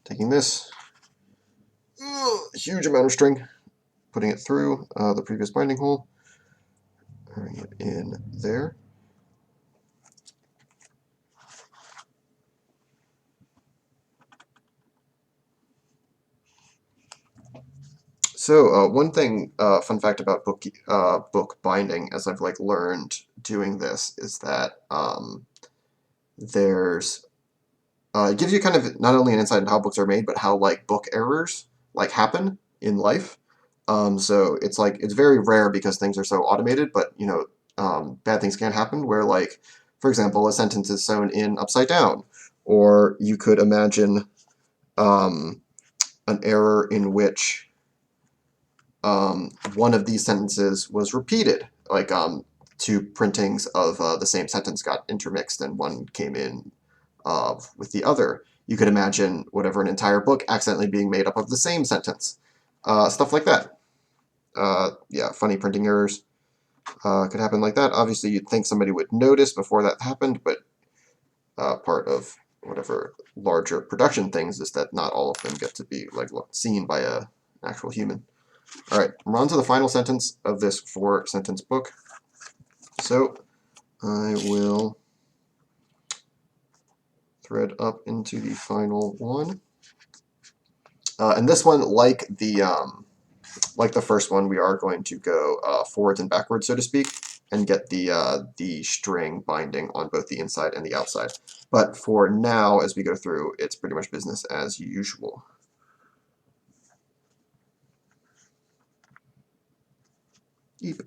taking this huge amount of string, putting it through the previous binding hole, bring it in there. So one thing, fun fact about book binding, as I've like learned doing this, is that there's it gives you kind of not only an insight into how books are made, but how like book errors like happen in life. So it's like it's very rare because things are so automated, but you know, bad things can happen where like, for example, a sentence is sewn in upside down, or you could imagine an error in which one of these sentences was repeated, like two printings of the same sentence got intermixed and one came in with the other. You could imagine whatever, an entire book accidentally being made up of the same sentence. Stuff like that. Yeah, funny printing errors could happen like that. Obviously, you'd think somebody would notice before that happened, but part of whatever larger production things is that not all of them get to be like seen by an actual human. All right, we're on to the final sentence of this 4-sentence book. So I will thread up into the final one. And this one, like the first one, we are going to go forwards and backwards, so to speak, and get the string binding on both the inside and the outside. But for now, as we go through, it's pretty much business as usual. Eep.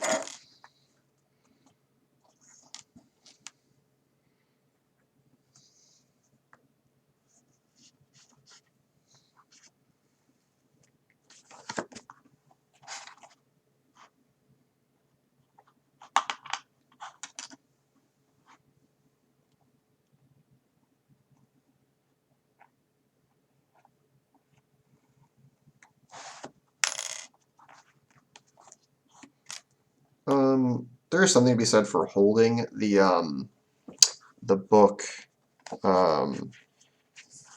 There is something to be said for holding the book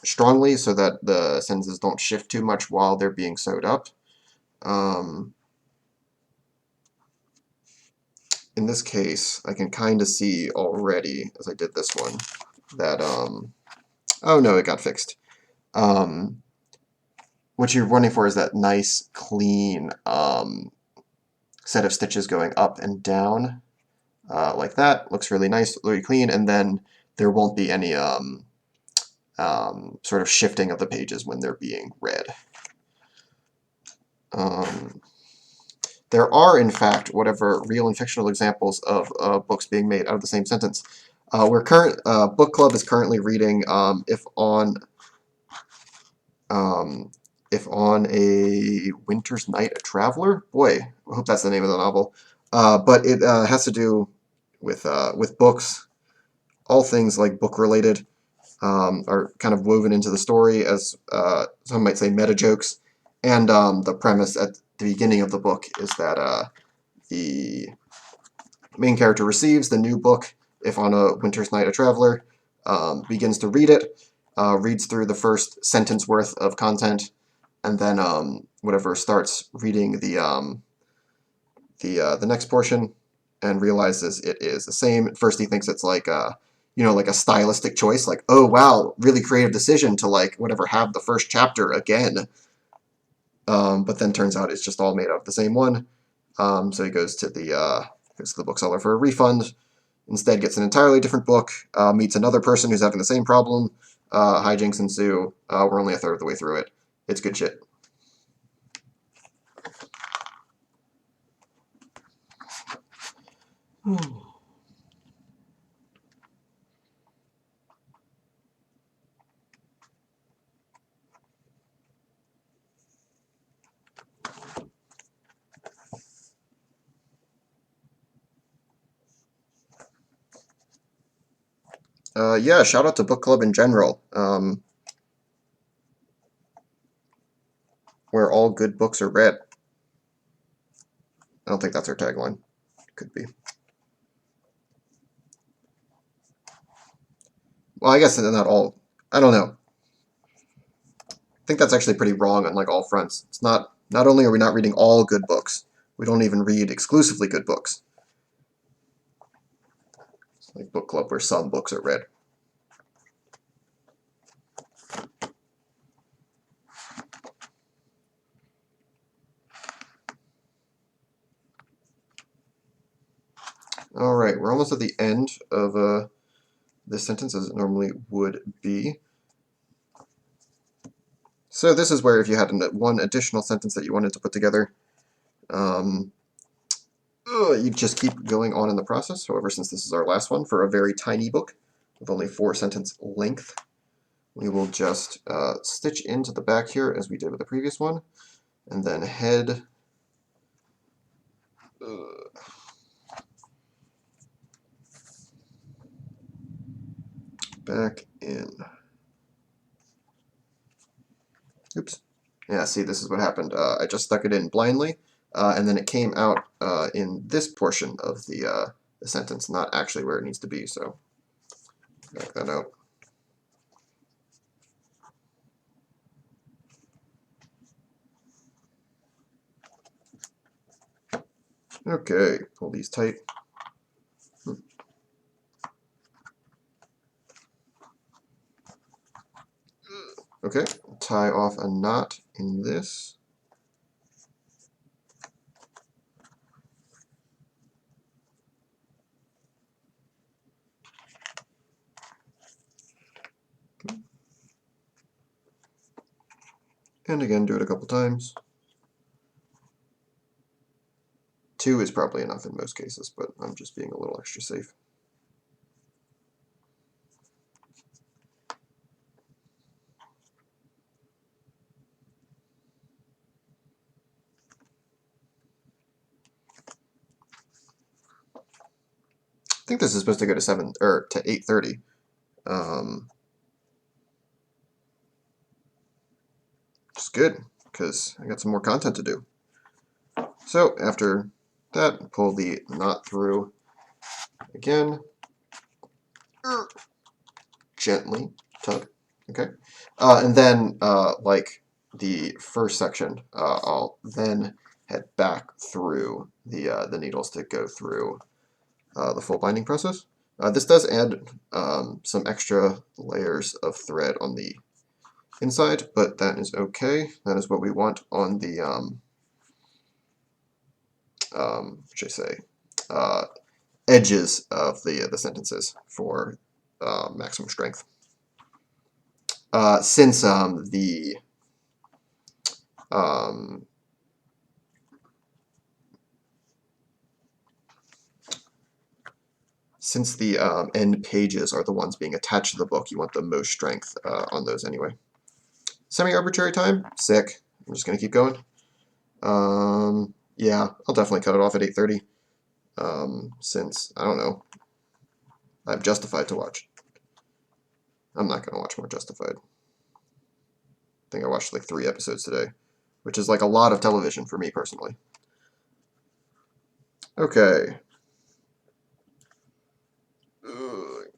strongly so that the sentences don't shift too much while they're being sewed up. In this case, I can kind of see already, as I did this one, that, oh no, it got fixed. What you're running for is that nice, clean set of stitches going up and down, like that. Looks really nice, really clean, and then there won't be any sort of shifting of the pages when they're being read. There are, in fact, whatever real and fictional examples of books being made out of the same sentence. Book Club is currently reading If on a Winter's Night, a Traveler. Boy, I hope that's the name of the novel. But it has to do with books. All things like book related are kind of woven into the story as some might say meta jokes. And the premise at the beginning of the book is that the main character receives the new book, If on a Winter's Night, a Traveler, begins to read it, reads through the first sentence worth of content, and then whatever starts reading the next portion and realizes it is the same. At first he thinks it's like like a stylistic choice, like, oh wow, really creative decision to like whatever have the first chapter again. But then turns out it's just all made out of the same one. So he goes to the bookseller for a refund. Instead, gets an entirely different book. Meets another person who's having the same problem. Hijinks ensue. We're only a third of the way through it. It's good shit. Yeah, shout out to book club in general, where all good books are read. I don't think that's our tagline. Could be. Well, I guess not all. I don't know. I think that's actually pretty wrong on like all fronts. It's not. Not only are we not reading all good books, we don't even read exclusively good books. It's like book club where some books are read. All right, we're almost at the end of this sentence as it normally would be. So this is where if you had one additional sentence that you wanted to put together, you just keep going on in the process. However, since this is our last one for a very tiny book with only 4-sentence length, we will just stitch into the back here as we did with the previous one, and then head back in. Oops. Yeah, see, this is what happened. I just stuck it in blindly, and then it came out in this portion of the sentence, not actually where it needs to be, so back that out. Okay, pull these tight. Okay, tie off a knot in this. And again, do it a couple times. 2 is probably enough in most cases, but I'm just being a little extra safe. I think this is supposed to go to 8:30. Which is good, because I got some more content to do. So after that, pull the knot through again. Gently tug. Okay. And then, like the first section, I'll then head back through the needles to go through the full binding process. This does add some extra layers of thread on the inside, but that is okay. That is what we want on the what should I say, edges of the sentences for maximum strength. Since since the end pages are the ones being attached to the book, you want the most strength on those anyway. Semi-arbitrary time? Sick. I'm just going to keep going. Yeah, I'll definitely cut it off at 8:30. Since, I don't know, I'm Justified to watch. I'm not going to watch more Justified. I think I watched like 3 episodes today, which is like a lot of television for me personally. Okay.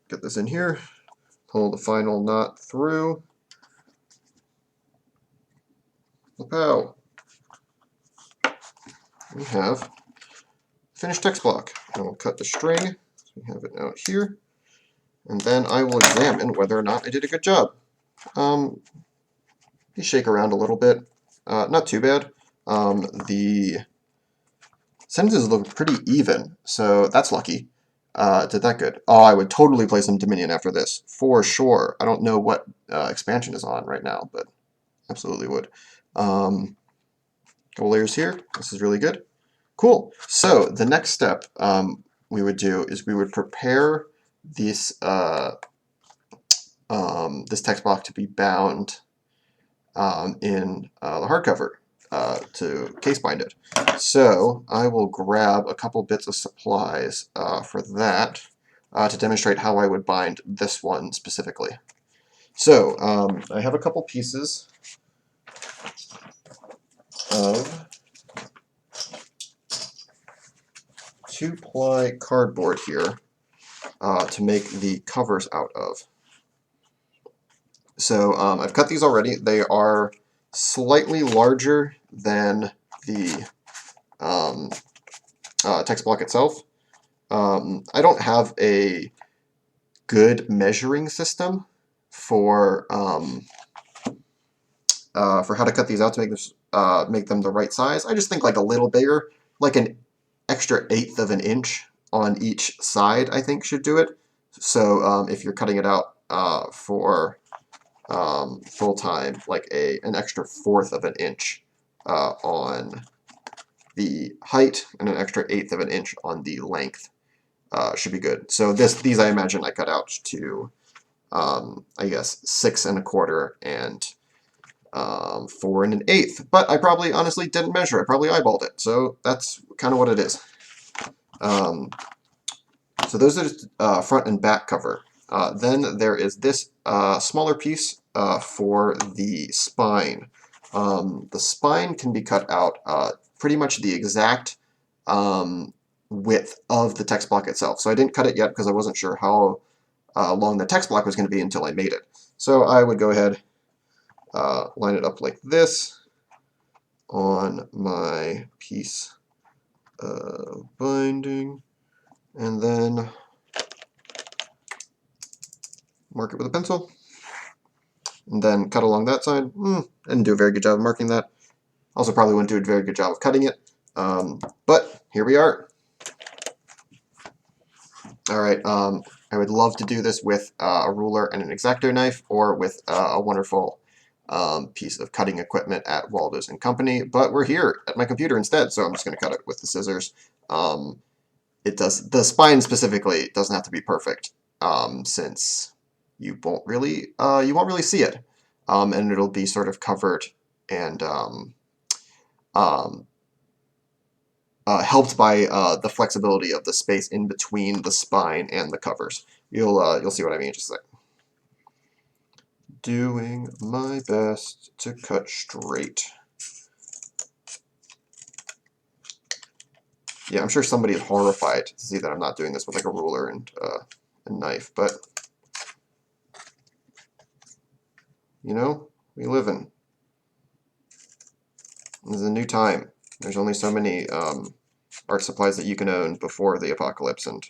Get this in here. Pull the final knot through. Pow. We have finished text block. I will cut the string. So we have it out here. And then I will examine whether or not I did a good job. You shake around a little bit. Not too bad. The sentences look pretty even, so that's lucky. Did that good. Oh, I would totally play some Dominion after this, for sure. I don't know what expansion is on right now, but absolutely would. Couple layers here. This is really good. Cool. So the next step we would do is we would prepare this this text block to be bound in the hardcover to case bind it. So I will grab a couple bits of supplies for that to demonstrate how I would bind this one specifically. So I have a couple pieces of 2-ply cardboard here to make the covers out of. So I've cut these already. They are slightly larger than the text block itself. I don't have a good measuring system for how to cut these out to make them the right size. I just think like a little bigger, like an extra 1/8 of an inch on each side, I think should do it. So if you're cutting it out for full time, like an extra 1/4 of an inch on the height and an extra 1/8 of an inch on the length should be good. So these I imagine I cut out to I guess 6 1/4 and 4 1/8. But I probably honestly didn't measure. I probably eyeballed it. So that's kind of what it is. So those are front and back cover. Then there is this smaller piece for the spine. The spine can be cut out pretty much the exact width of the text block itself. So I didn't cut it yet because I wasn't sure how long the text block was going to be until I made it. So I would go ahead, line it up like this on my piece of binding, and then mark it with a pencil, and then cut along that side. I didn't do a very good job of marking that. Also probably wouldn't do a very good job of cutting it, but here we are. All right, I would love to do this with a ruler and an X-Acto knife, or with a wonderful piece of cutting equipment at Waldo's and Company, but we're here at my computer instead, so I'm just going to cut it with the scissors. The spine specifically doesn't have to be perfect, since you won't really see it, and it'll be sort of covered and helped by the flexibility of the space in between the spine and the covers. You'll see what I mean in just a sec. Doing my best to cut straight. Yeah, I'm sure somebody is horrified to see that I'm not doing this with like a ruler and a knife, but you know, we live in. This is a new time. There's only so many art supplies that you can own before the apocalypse, and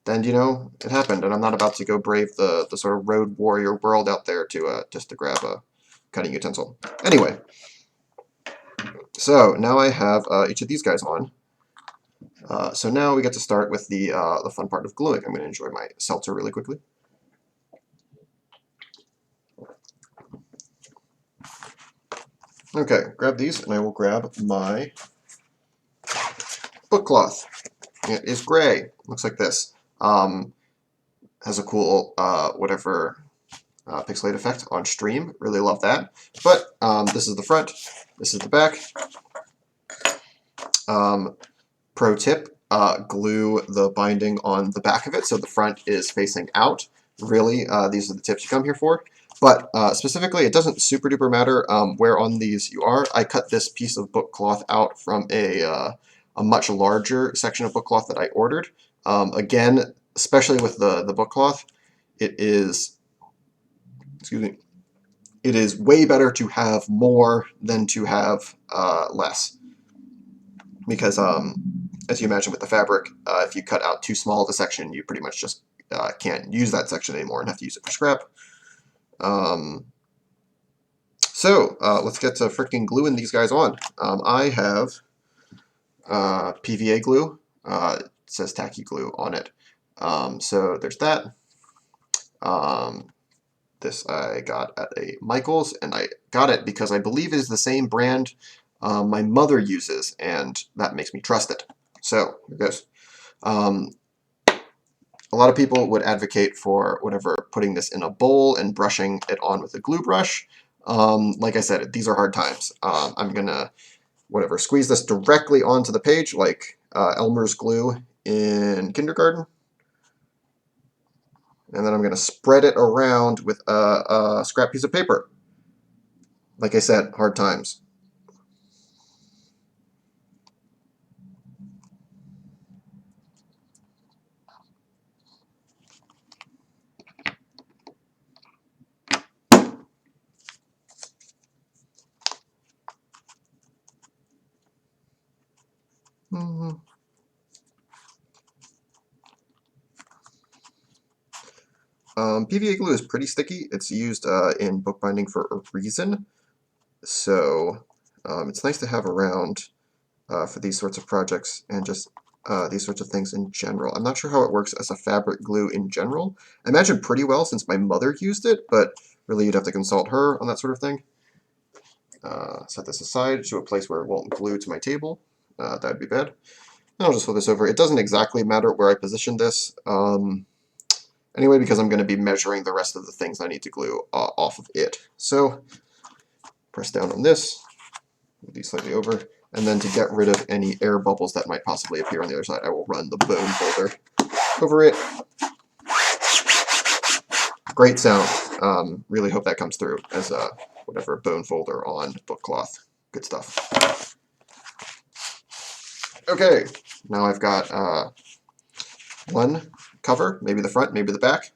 then, you know, it happened, and I'm not about to go brave the sort of road warrior world out there to just to grab a cutting utensil. Anyway, so now I have each of these guys on. So now we get to start with the fun part of gluing. I'm going to enjoy my seltzer really quickly. Okay, grab these, and I will grab my book cloth. It is gray. Looks like this. Has a cool whatever pixelate effect on stream. Really love that. But this is the front. This is the back. Pro tip: glue the binding on the back of it so the front is facing out. Really, these are the tips you come here for. But specifically, it doesn't super duper matter where on these you are. I cut this piece of book cloth out from a much larger section of book cloth that I ordered. Again, especially with the book cloth, it is, excuse me, it is way better to have more than to have less. Because as you imagine with the fabric, if you cut out too small of a section, you pretty much just can't use that section anymore and have to use it for scrap. So let's get to freaking gluing these guys on. I have PVA glue. It says tacky glue on it. So there's that. This I got at a Michael's, and I got it because I believe it is the same brand my mother uses, and that makes me trust it. So here goes. A lot of people would advocate for whatever, putting this in a bowl and brushing it on with a glue brush. Like I said, these are hard times. I'm gonna squeeze this directly onto the page like Elmer's glue in kindergarten. And then I'm going to spread it around with a scrap piece of paper. Like I said, hard times. PVA glue is pretty sticky. It's used in bookbinding for a reason. So it's nice to have around for these sorts of projects and just these sorts of things in general. I'm not sure how it works as a fabric glue in general. I imagine pretty well since my mother used it, but really you'd have to consult her on that sort of thing. Set this aside to a place where it won't glue to my table. That'd be bad. And I'll just flip this over. It doesn't exactly matter where I position this anyway, because I'm going to be measuring the rest of the things I need to glue off of it. So press down on this, move these slightly over, and then to get rid of any air bubbles that might possibly appear on the other side, I will run the bone folder over it. Great sound. Really hope that comes through as a whatever bone folder on book cloth. Good stuff. Okay, now I've got one cover, maybe the front, maybe the back.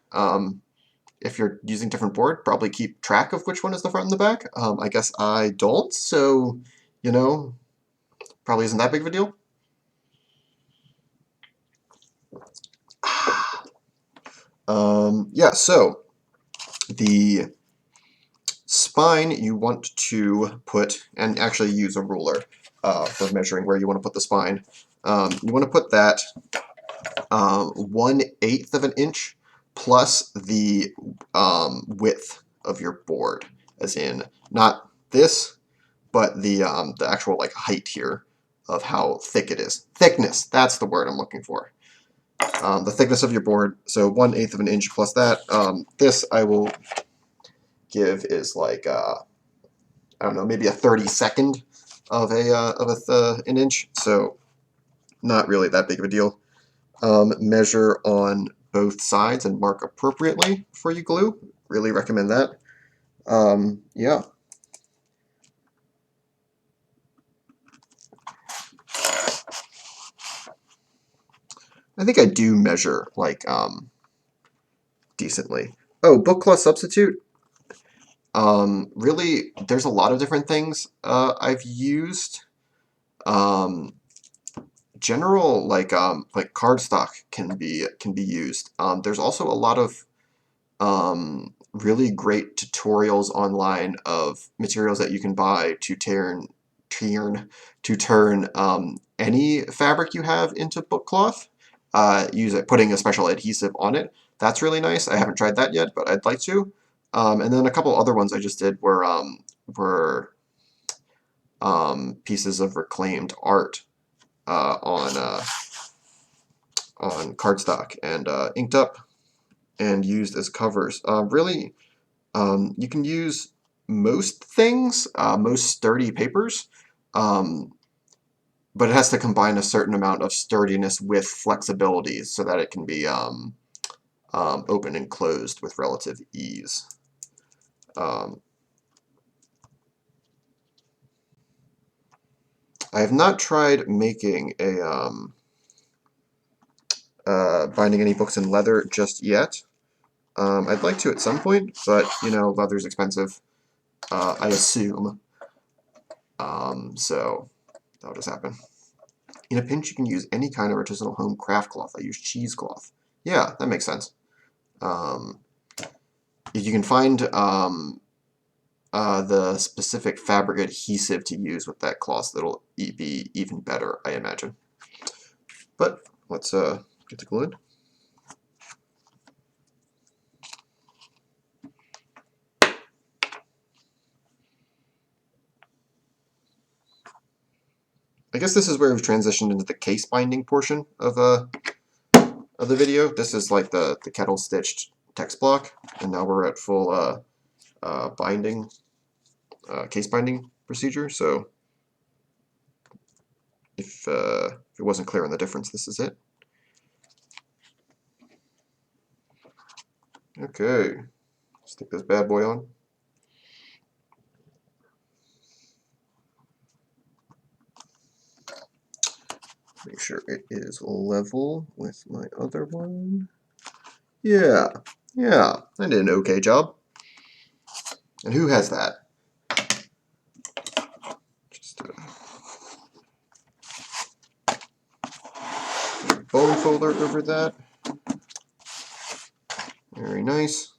If you're using different board, probably keep track of which one is the front and the back. I guess I don't, so, you know, probably isn't that big of a deal. Yeah, so the spine you want to put, and actually use a ruler for measuring where you want to put the spine. You want to put that 1/8 of an inch plus the width of your board, as in not this, but the actual like height here of how thick it is. Thickness, that's the word I'm looking for. The thickness of your board, so 1/8 of an inch plus that. This I will give is like I don't know, maybe a 32nd of an inch, so not really that big of a deal. Measure on both sides and mark appropriately before you glue. Really recommend that. Yeah. I think I do measure like decently. Oh, book cloth substitute. Really, there's a lot of different things I've used. General like cardstock can be used. There's also a lot of really great tutorials online of materials that you can buy to turn any fabric you have into book cloth. Putting a special adhesive on it. That's really nice. I haven't tried that yet, but I'd like to. And then a couple other ones I just did were pieces of reclaimed art on cardstock and inked up and used as covers. Really, you can use most things, most sturdy papers, but it has to combine a certain amount of sturdiness with flexibility so that it can be open and closed with relative ease. I have not tried making a binding any books in leather just yet. I'd like to at some point, but you know, leather's expensive. I assume. So that'll just happen. In a pinch, you can use any kind of artisanal home craft cloth. I use cheesecloth. Yeah, that makes sense. If you can find the specific fabric adhesive to use with that cloth, that'll be even better, I imagine. But let's get the glue in. I guess this is where we've transitioned into the case binding portion of the video. This is like the kettle stitched text block, and now we're at full binding, case binding procedure. So if it wasn't clear on the difference, this is it. Okay, stick this bad boy on. Make sure it is level with my other one. Yeah, yeah, I did an okay job. And who has that? Just bone folder over that. Very nice.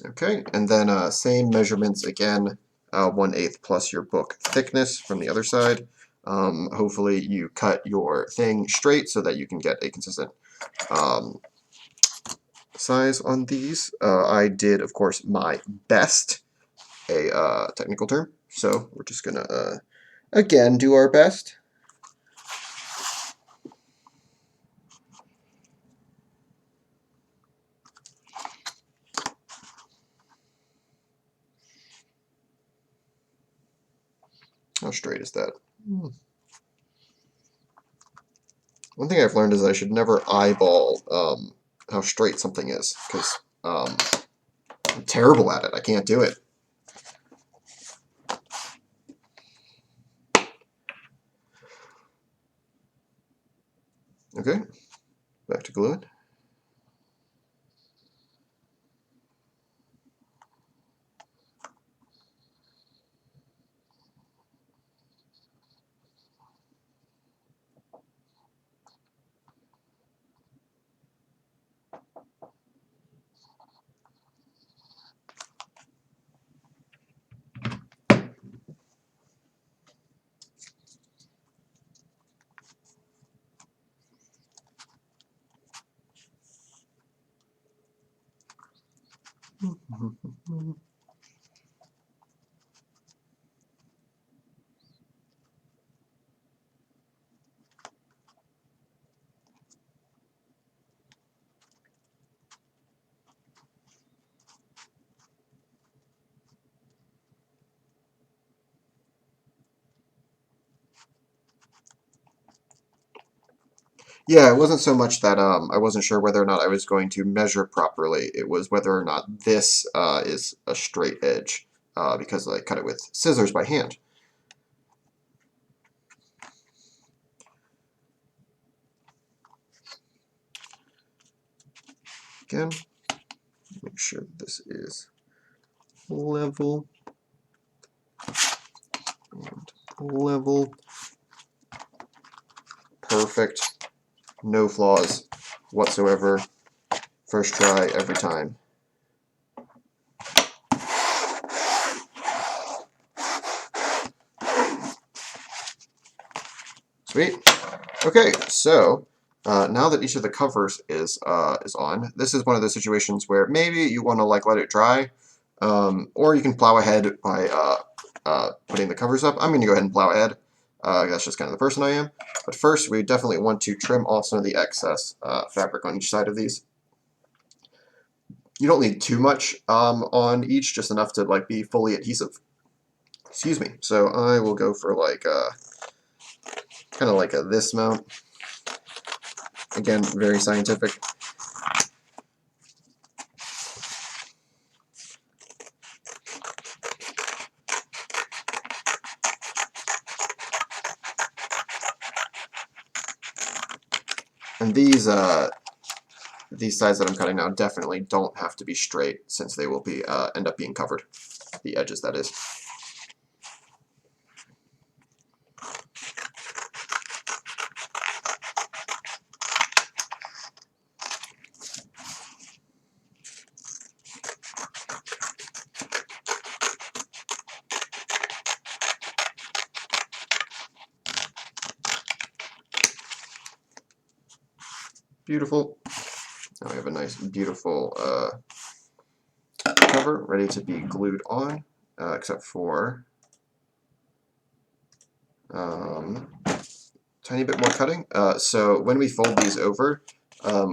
Okay, and then same measurements again, 1/8 plus your book thickness from the other side. Hopefully you cut your thing straight so that you can get a consistent size on these. I did, of course, my best, a technical term, so we're just gonna, again, do our best. How straight is that? One thing I've learned is I should never eyeball how straight something is, because I'm terrible at it. I can't do it. Okay, back to gluing. Yeah, it wasn't so much that I wasn't sure whether or not I was going to measure properly. It was whether or not this is a straight edge because I cut it with scissors by hand. Again, make sure this is level and level. Perfect. No flaws whatsoever. First try every time. Sweet. Okay, so now that each of the covers is on, this is one of those situations where maybe you want to like let it dry, or you can plow ahead by putting the covers up. I'm going to go ahead and plow ahead. That's just kind of the person I am. But first, we definitely want to trim off some of the excess fabric on each side of these. You don't need too much on each, just enough to like be fully adhesive. Excuse me. So I will go for like kind of like this mount. Again, very scientific. And these sides that I'm cutting now definitely don't have to be straight, since they will be end up being covered. The edges, that is. Beautiful. Now we have a nice, beautiful cover ready to be glued on, except for tiny bit more cutting. So when we fold these over,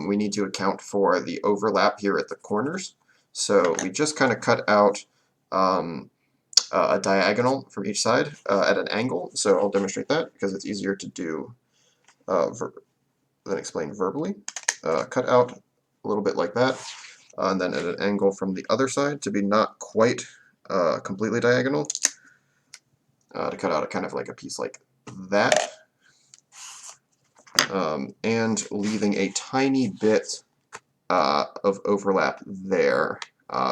we need to account for the overlap here at the corners. So we just kind of cut out a diagonal from each side at an angle. So I'll demonstrate that because it's easier to do than explain verbally. Cut out a little bit like that, and then at an angle from the other side to be not quite completely diagonal, to cut out a kind of like a piece like that, and leaving a tiny bit of overlap there,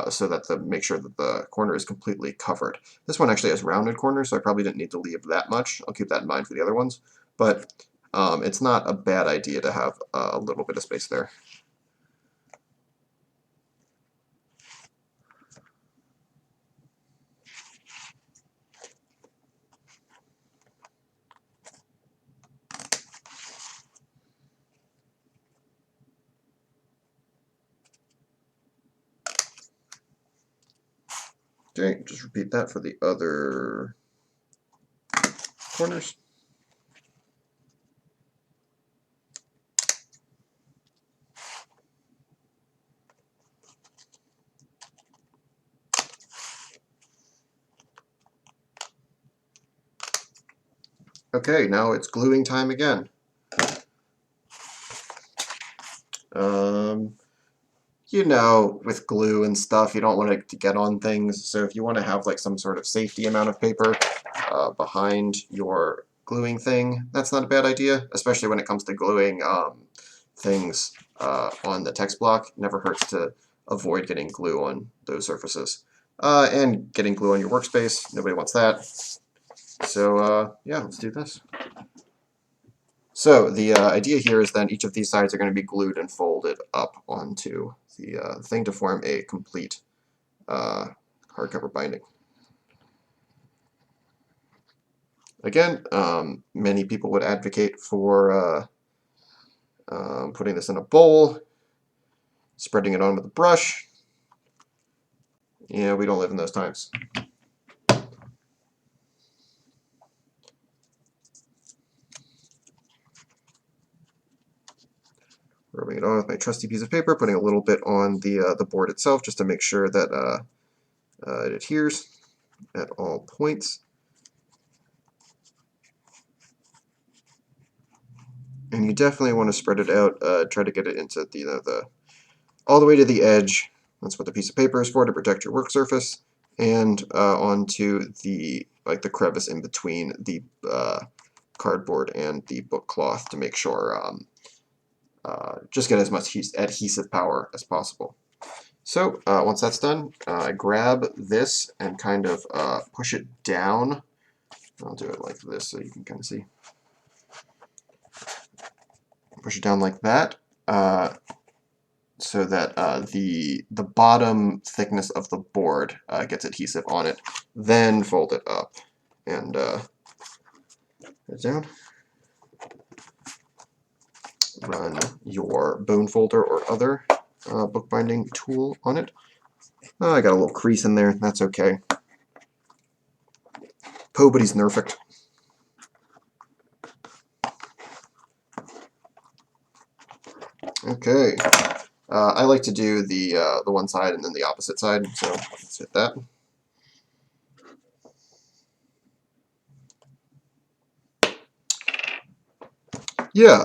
so that make sure that the corner is completely covered. This one actually has rounded corners, so I probably didn't need to leave that much. I'll keep that in mind for the other ones, but it's not a bad idea to have a little bit of space there. Okay, just repeat that for the other corners. Okay, now it's gluing time again. You know, with glue and stuff, you don't want it to get on things, so if you want to have like some sort of safety amount of paper behind your gluing thing, that's not a bad idea, especially when it comes to gluing things on the text block. It never hurts to avoid getting glue on those surfaces. And getting glue on your workspace, nobody wants that. So yeah, let's do this. So the idea here is that each of these sides are going to be glued and folded up onto the thing to form a complete hardcover binding. Again, many people would advocate for putting this in a bowl, spreading it on with a brush. Yeah, we don't live in those times. Rubbing it on with my trusty piece of paper, putting a little bit on the board itself just to make sure that it adheres at all points. And you definitely want to spread it out, try to get it into the all the way to the edge. That's what the piece of paper is for, to protect your work surface, and onto the crevice in between the cardboard and the book cloth to make sure just get as much adhesive power as possible. So once that's done, grab this and kind of push it down. I'll do it like this so you can kind of see. Push it down like that, so that the bottom thickness of the board gets adhesive on it. Then fold it up and put it down. Run your bone folder or other bookbinding tool on it. I got a little crease in there. That's okay. Nobody's perfect. Okay. I like to do the one side and then the opposite side, so let's hit that. Yeah,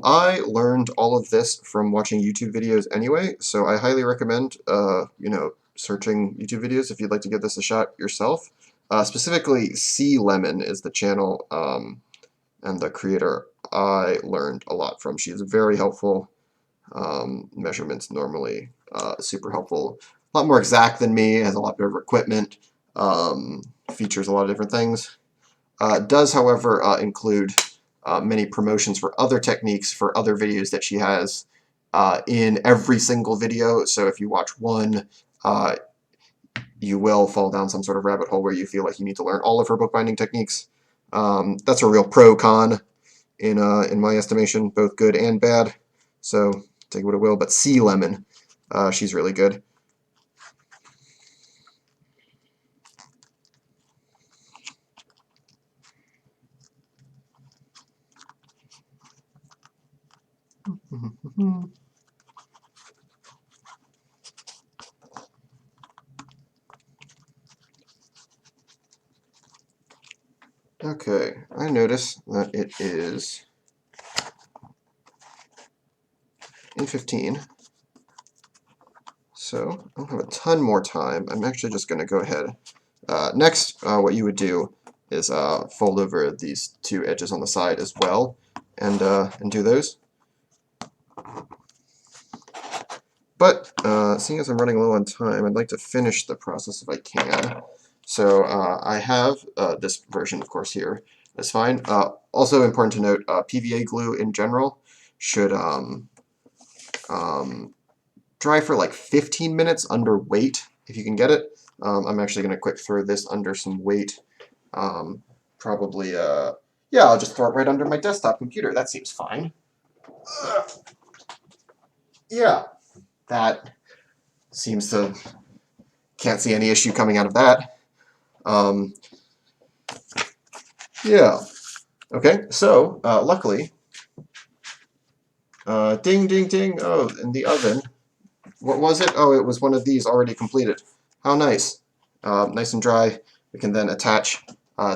I learned all of this from watching YouTube videos anyway, so I highly recommend, you know, searching YouTube videos if you'd like to give this a shot yourself. Specifically, C Lemon is the channel and the creator I learned a lot from. She is very helpful. Measurements normally super helpful. A lot more exact than me, has a lot better equipment, features a lot of different things. Does, however, include many promotions for other techniques for other videos that she has in every single video. So if you watch one, you will fall down some sort of rabbit hole where you feel like you need to learn all of her bookbinding techniques. That's a real pro-con in my estimation, both good and bad. So take what it will. But Sea Lemon, she's really good. Okay, I notice that it is 8:15, so I don't have a ton more time. I'm actually just going to go ahead. Next, what you would do is fold over these two edges on the side as well, and do those. But seeing as I'm running low on time, I'd like to finish the process if I can. So I have this version, of course, here. That's fine. Also important to note, PVA glue in general should dry for like 15 minutes under weight, if you can get it. I'm actually going to quick throw this under some weight. Probably, yeah, I'll just throw it right under my desktop computer. That seems fine. Yeah, that seems to, can't see any issue coming out of that. Yeah. Okay, so luckily, ding, ding, ding. Oh, in the oven. What was it? Oh, it was one of these already completed. How nice. Nice and dry. We can then attach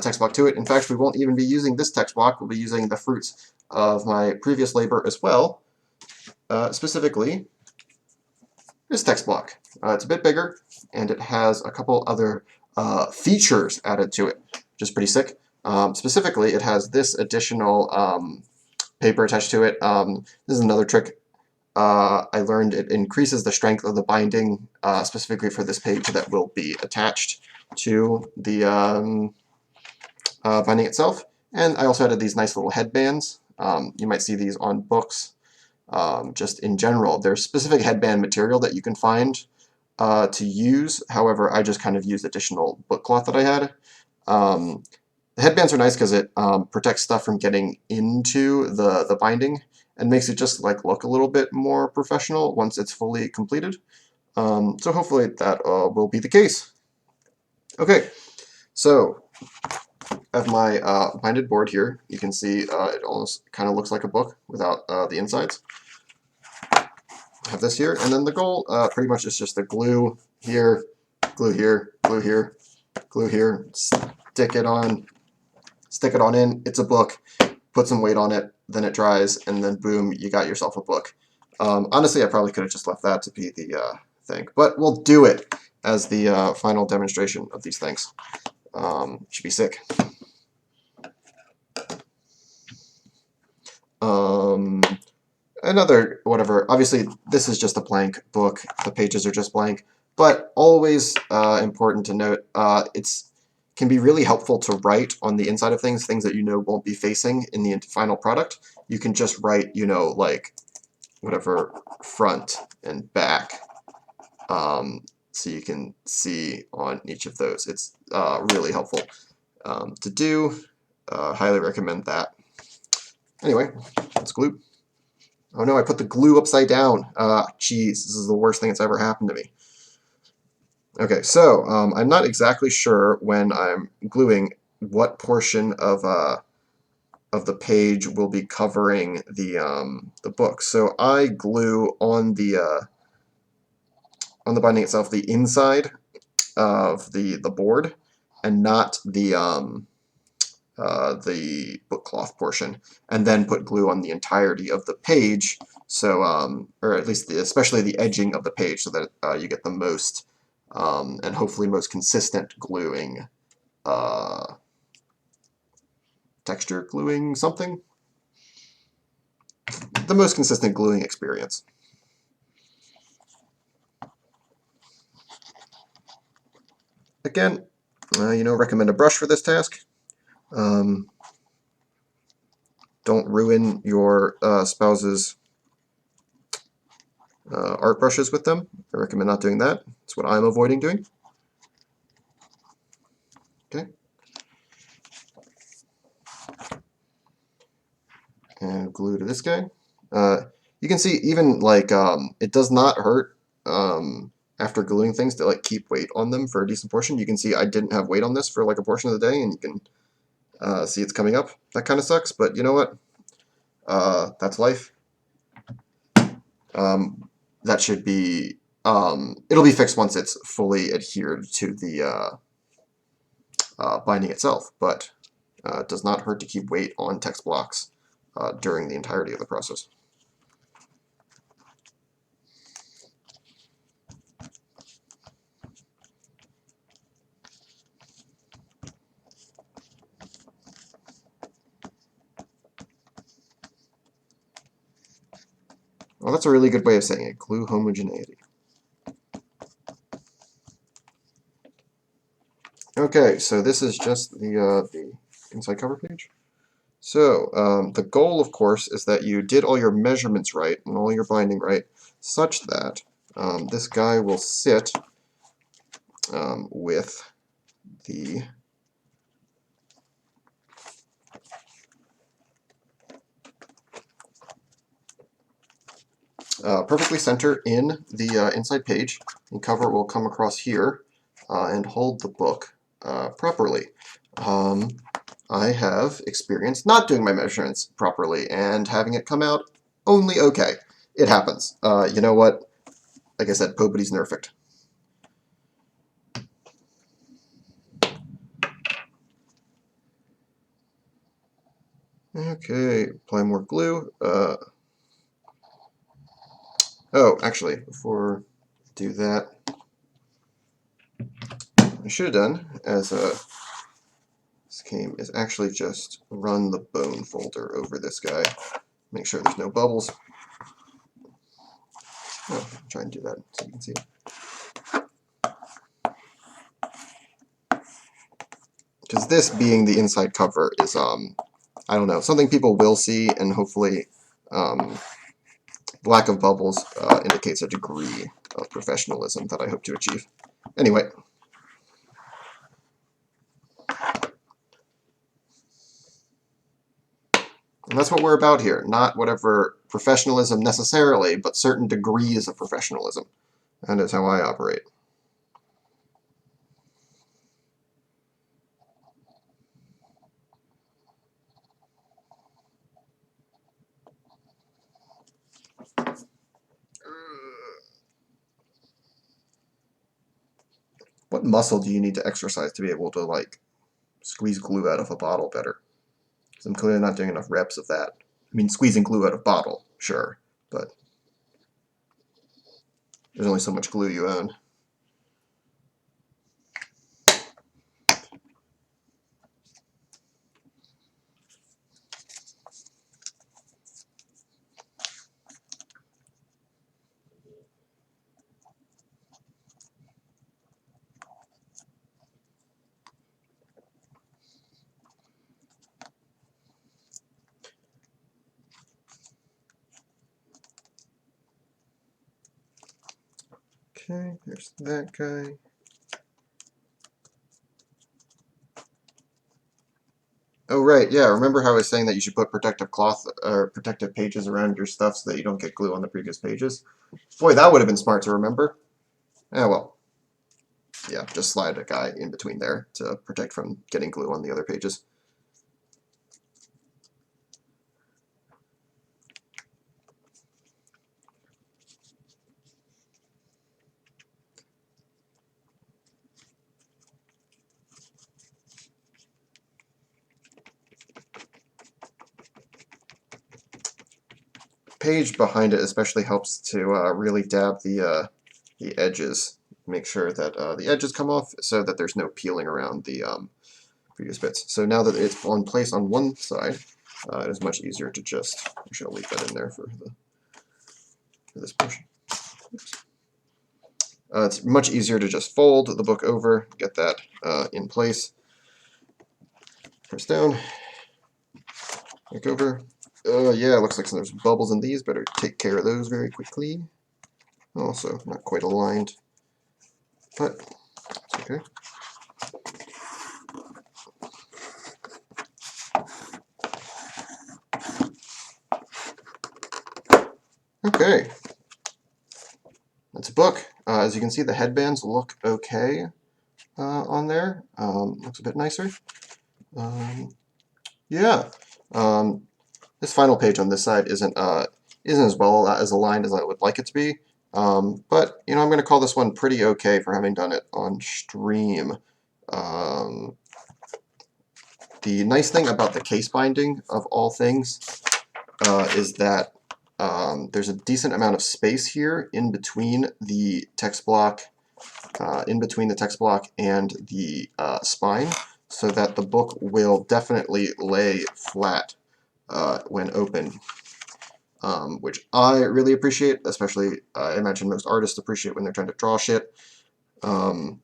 text block to it. In fact, we won't even be using this text block. We'll be using the fruits of my previous labor as well. Specifically, this text block. It's a bit bigger, and it has a couple other features added to it, which is pretty sick. Specifically, it has this additional paper attached to it. This is another trick I learned. It increases the strength of the binding, specifically for this page that will be attached to the binding itself. And I also added these nice little headbands. You might see these on books. Just in general, there's specific headband material that you can find to use. However, I just kind of used additional book cloth that I had. The headbands are nice because it protects stuff from getting into the binding and makes it just like look a little bit more professional once it's fully completed. So hopefully that will be the case. Okay, so I have my binded board here. You can see it almost kind of looks like a book without the insides. I have this here, and then the goal pretty much is just to glue here, glue here, glue here, glue here, stick it on in. It's a book. Put some weight on it, then it dries, and then boom, you got yourself a book. Honestly, I probably could have just left that to be the thing, but we'll do it as the final demonstration of these things. Should be sick. Another whatever. Obviously, this is just a blank book. The pages are just blank, but always important to note. It's can be really helpful to write on the inside of things that you know won't be facing in the final product. You can just write, you know, like whatever front and back, so you can see on each of those. It's really helpful to do. Highly recommend that. Anyway, let's glue. Oh no, I put the glue upside down. Jeez, this is the worst thing that's ever happened to me. Okay, so I'm not exactly sure when I'm gluing what portion of the page will be covering the book. So I glue on the binding itself the inside of the board and not the book cloth portion, and then put glue on the entirety of the page. So or at least especially the edging of the page, so that you get the most and hopefully most consistent gluing, texture gluing something. the most consistent gluing experience. Again, recommend a brush for this task. Don't ruin your spouse's art brushes with them. I recommend not doing that. That's what I'm avoiding doing. Okay. And glue to this guy. You can see even like it does not hurt after gluing things to like keep weight on them for a decent portion. You can see I didn't have weight on this for like a portion of the day, and you can see it's coming up. That kind of sucks, but you know what? That's life. That should be it'll be fixed once it's fully adhered to the binding itself, but it does not hurt to keep weight on text blocks during the entirety of the process. Well, that's a really good way of saying it, glue homogeneity. Okay, so this is just the inside cover page. So the goal, of course, is that you did all your measurements right and all your binding right, such that this guy will sit with the perfectly center in the inside page, and cover will come across here and hold the book properly. I have experienced not doing my measurements properly and having it come out only okay. It happens. You know what? Like I said, nobody's perfect. Okay, apply more glue. Oh, actually, before I do that, I should have done as this came is actually just run the bone folder over this guy. Make sure there's no bubbles. Oh, try and do that so you can see it. Because this being the inside cover is, I don't know, something people will see, and hopefully lack of bubbles indicates a degree of professionalism that I hope to achieve. Anyway. And that's what we're about here, not whatever professionalism necessarily, but certain degrees of professionalism. That is how I operate. What muscle do you need to exercise to be able to, like, squeeze glue out of a bottle better? Because I'm clearly not doing enough reps of that. I mean, squeezing glue out of bottle, sure, but there's only so much glue you own. Okay, there's that guy. Oh, right, yeah, remember how I was saying that you should put protective cloth or protective pages around your stuff so that you don't get glue on the previous pages? Boy, that would have been smart to remember. Yeah, well. Yeah, just slide a guy in between there to protect from getting glue on the other pages. Page behind it especially helps to really dab the edges. Make sure that the edges come off so that there's no peeling around the previous bits. So now that it's on place on one side, it is much easier to just, I should leave that in there for this portion. It's much easier to just fold the book over, get that in place. Press down, back over. Yeah, looks like there's bubbles in these. Better take care of those very quickly. Also, not quite aligned, but it's okay. Okay, that's a book. As you can see, the headbands look okay on there. Looks a bit nicer. Yeah. This final page on this side isn't as well as aligned as I would like it to be. But you know, I'm going to call this one pretty okay for having done it on stream. The nice thing about the case binding of all things is that there's a decent amount of space here in between the text block, and the spine, so that the book will definitely lay flat when open, which I really appreciate. Especially, I imagine most artists appreciate when they're trying to draw shit. So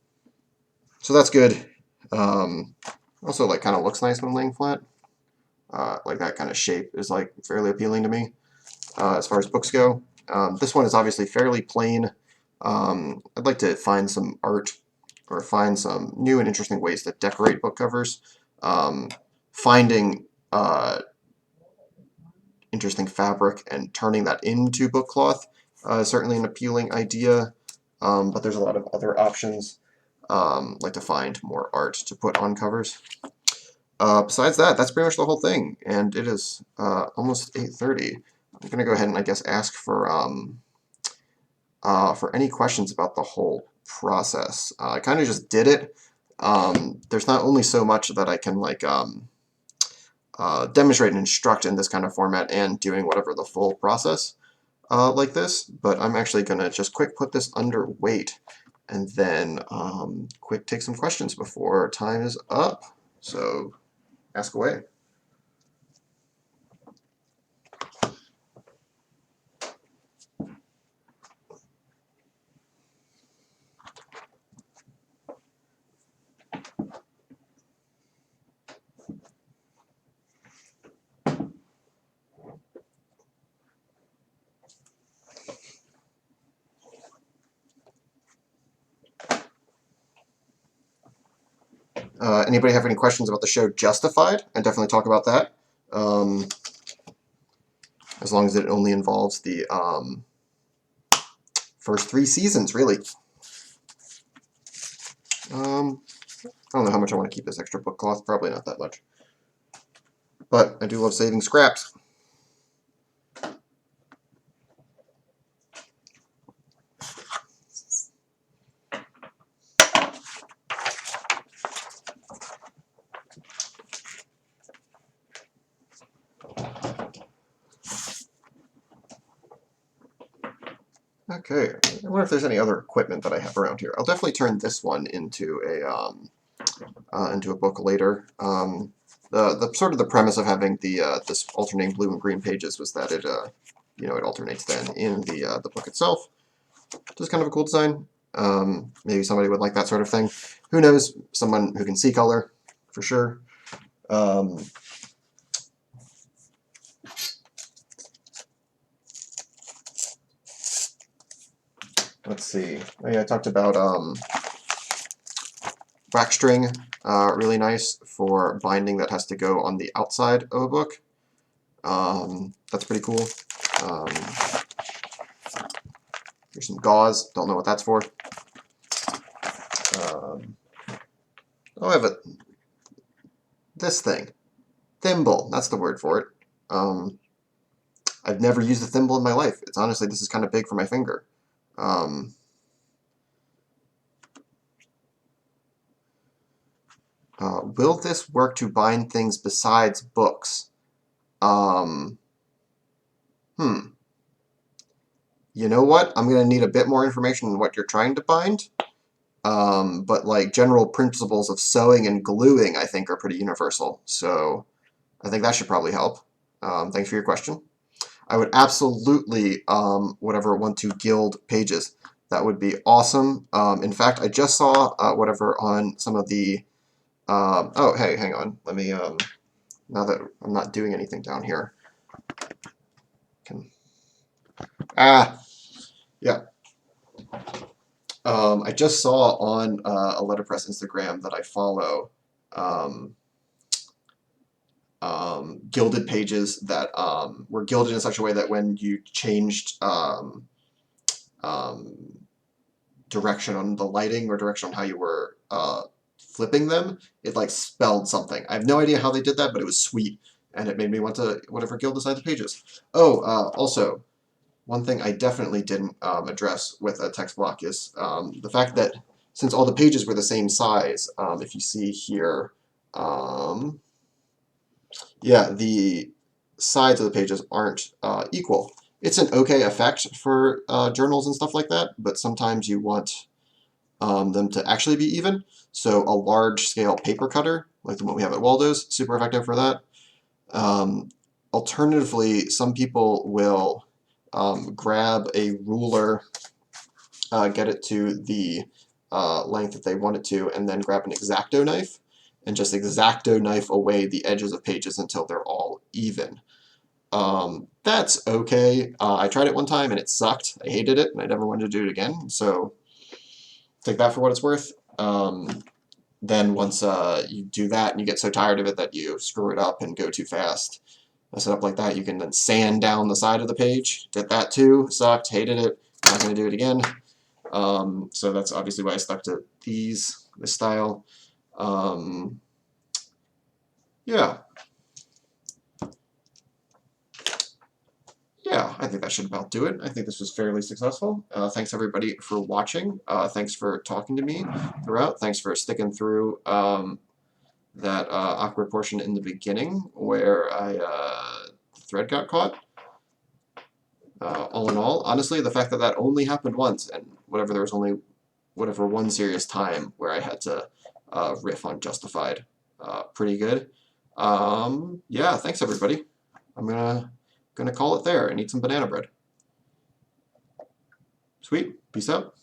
that's good. Also, like, kind of looks nice when laying flat. Like that kind of shape is like fairly appealing to me as far as books go. This one is obviously fairly plain. I'd like to find some art or find some new and interesting ways to decorate book covers. Finding interesting fabric and turning that into book cloth is certainly an appealing idea, but there's a lot of other options. Like to find more art to put on covers. Besides that, that's pretty much the whole thing, and it is almost 8:30. I'm gonna go ahead and I guess ask for any questions about the whole process. I kind of just did it. There's not only so much that I can like demonstrate and instruct in this kind of format and doing whatever the full process like this, but I'm actually gonna just quick put this under weight and then quick take some questions before time is up. So ask away. Anybody have any questions about the show Justified? I definitely talk about that. As long as it only involves the first 3 seasons, really. I don't know how much I want to keep this extra book cloth. Probably not that much. But I do love saving scraps. Okay, I wonder if there's any other equipment that I have around here. I'll definitely turn this one into a book later. The sort of the premise of having the this alternating blue and green pages was that it it alternates then in the book itself. Just kind of a cool design. Maybe somebody would like that sort of thing. Who knows? Someone who can see color, for sure. Let's see. Oh, yeah, I talked about wax string, really nice for binding that has to go on the outside of a book. That's pretty cool. Here's some gauze. Don't know what that's for. Oh, I have this thing. Thimble. That's the word for it. I've never used a thimble in my life. It's honestly, this is kind of big for my finger. Will this work to bind things besides books? You know what? I'm going to need a bit more information on what you're trying to bind. But like general principles of sewing and gluing, I think, are pretty universal. So I think that should probably help. Thanks for your question. I would absolutely, whatever, want to gild pages. That would be awesome. In fact, I just saw whatever on some of the. Oh, hey, hang on. Let me. Now that I'm not doing anything down here. Can. Yeah. I just saw on a letterpress Instagram that I follow. Um, Gilded pages that were gilded in such a way that when you changed um, direction on the lighting or direction on how you were flipping them, it like spelled something. I have no idea how they did that, but it was sweet, and it made me want to whatever gild the size of pages. Oh, also, one thing I definitely didn't address with a text block is the fact that since all the pages were the same size, if you see here, um, yeah, the sides of the pages aren't equal. It's an okay effect for journals and stuff like that, but sometimes you want them to actually be even. So a large scale paper cutter, like the one we have at Waldo's, super effective for that. Um, Alternatively, some people will grab a ruler, get it to the length that they want it to, and then grab an X-Acto knife and just X-Acto knife away the edges of pages until they're all even. That's okay. I tried it one time and it sucked. I hated it and I never wanted to do it again. So take that for what it's worth. Then once you do that and you get so tired of it that you screw it up and go too fast, mess it up like that, you can then sand down the side of the page. Did that too. Sucked. Hated it. Not going to do it again. So that's obviously why I stuck to this style. Yeah. Yeah, I think that should about do it. I think this was fairly successful. Thanks everybody for watching. Thanks for talking to me throughout. Thanks for sticking through that awkward portion in the beginning where the thread got caught. All in all, honestly, the fact that that only happened once and whatever there was only one serious time where I had to riff on Justified, pretty good. Yeah, thanks everybody. I'm gonna call it there and eat some banana bread. Sweet. Peace out.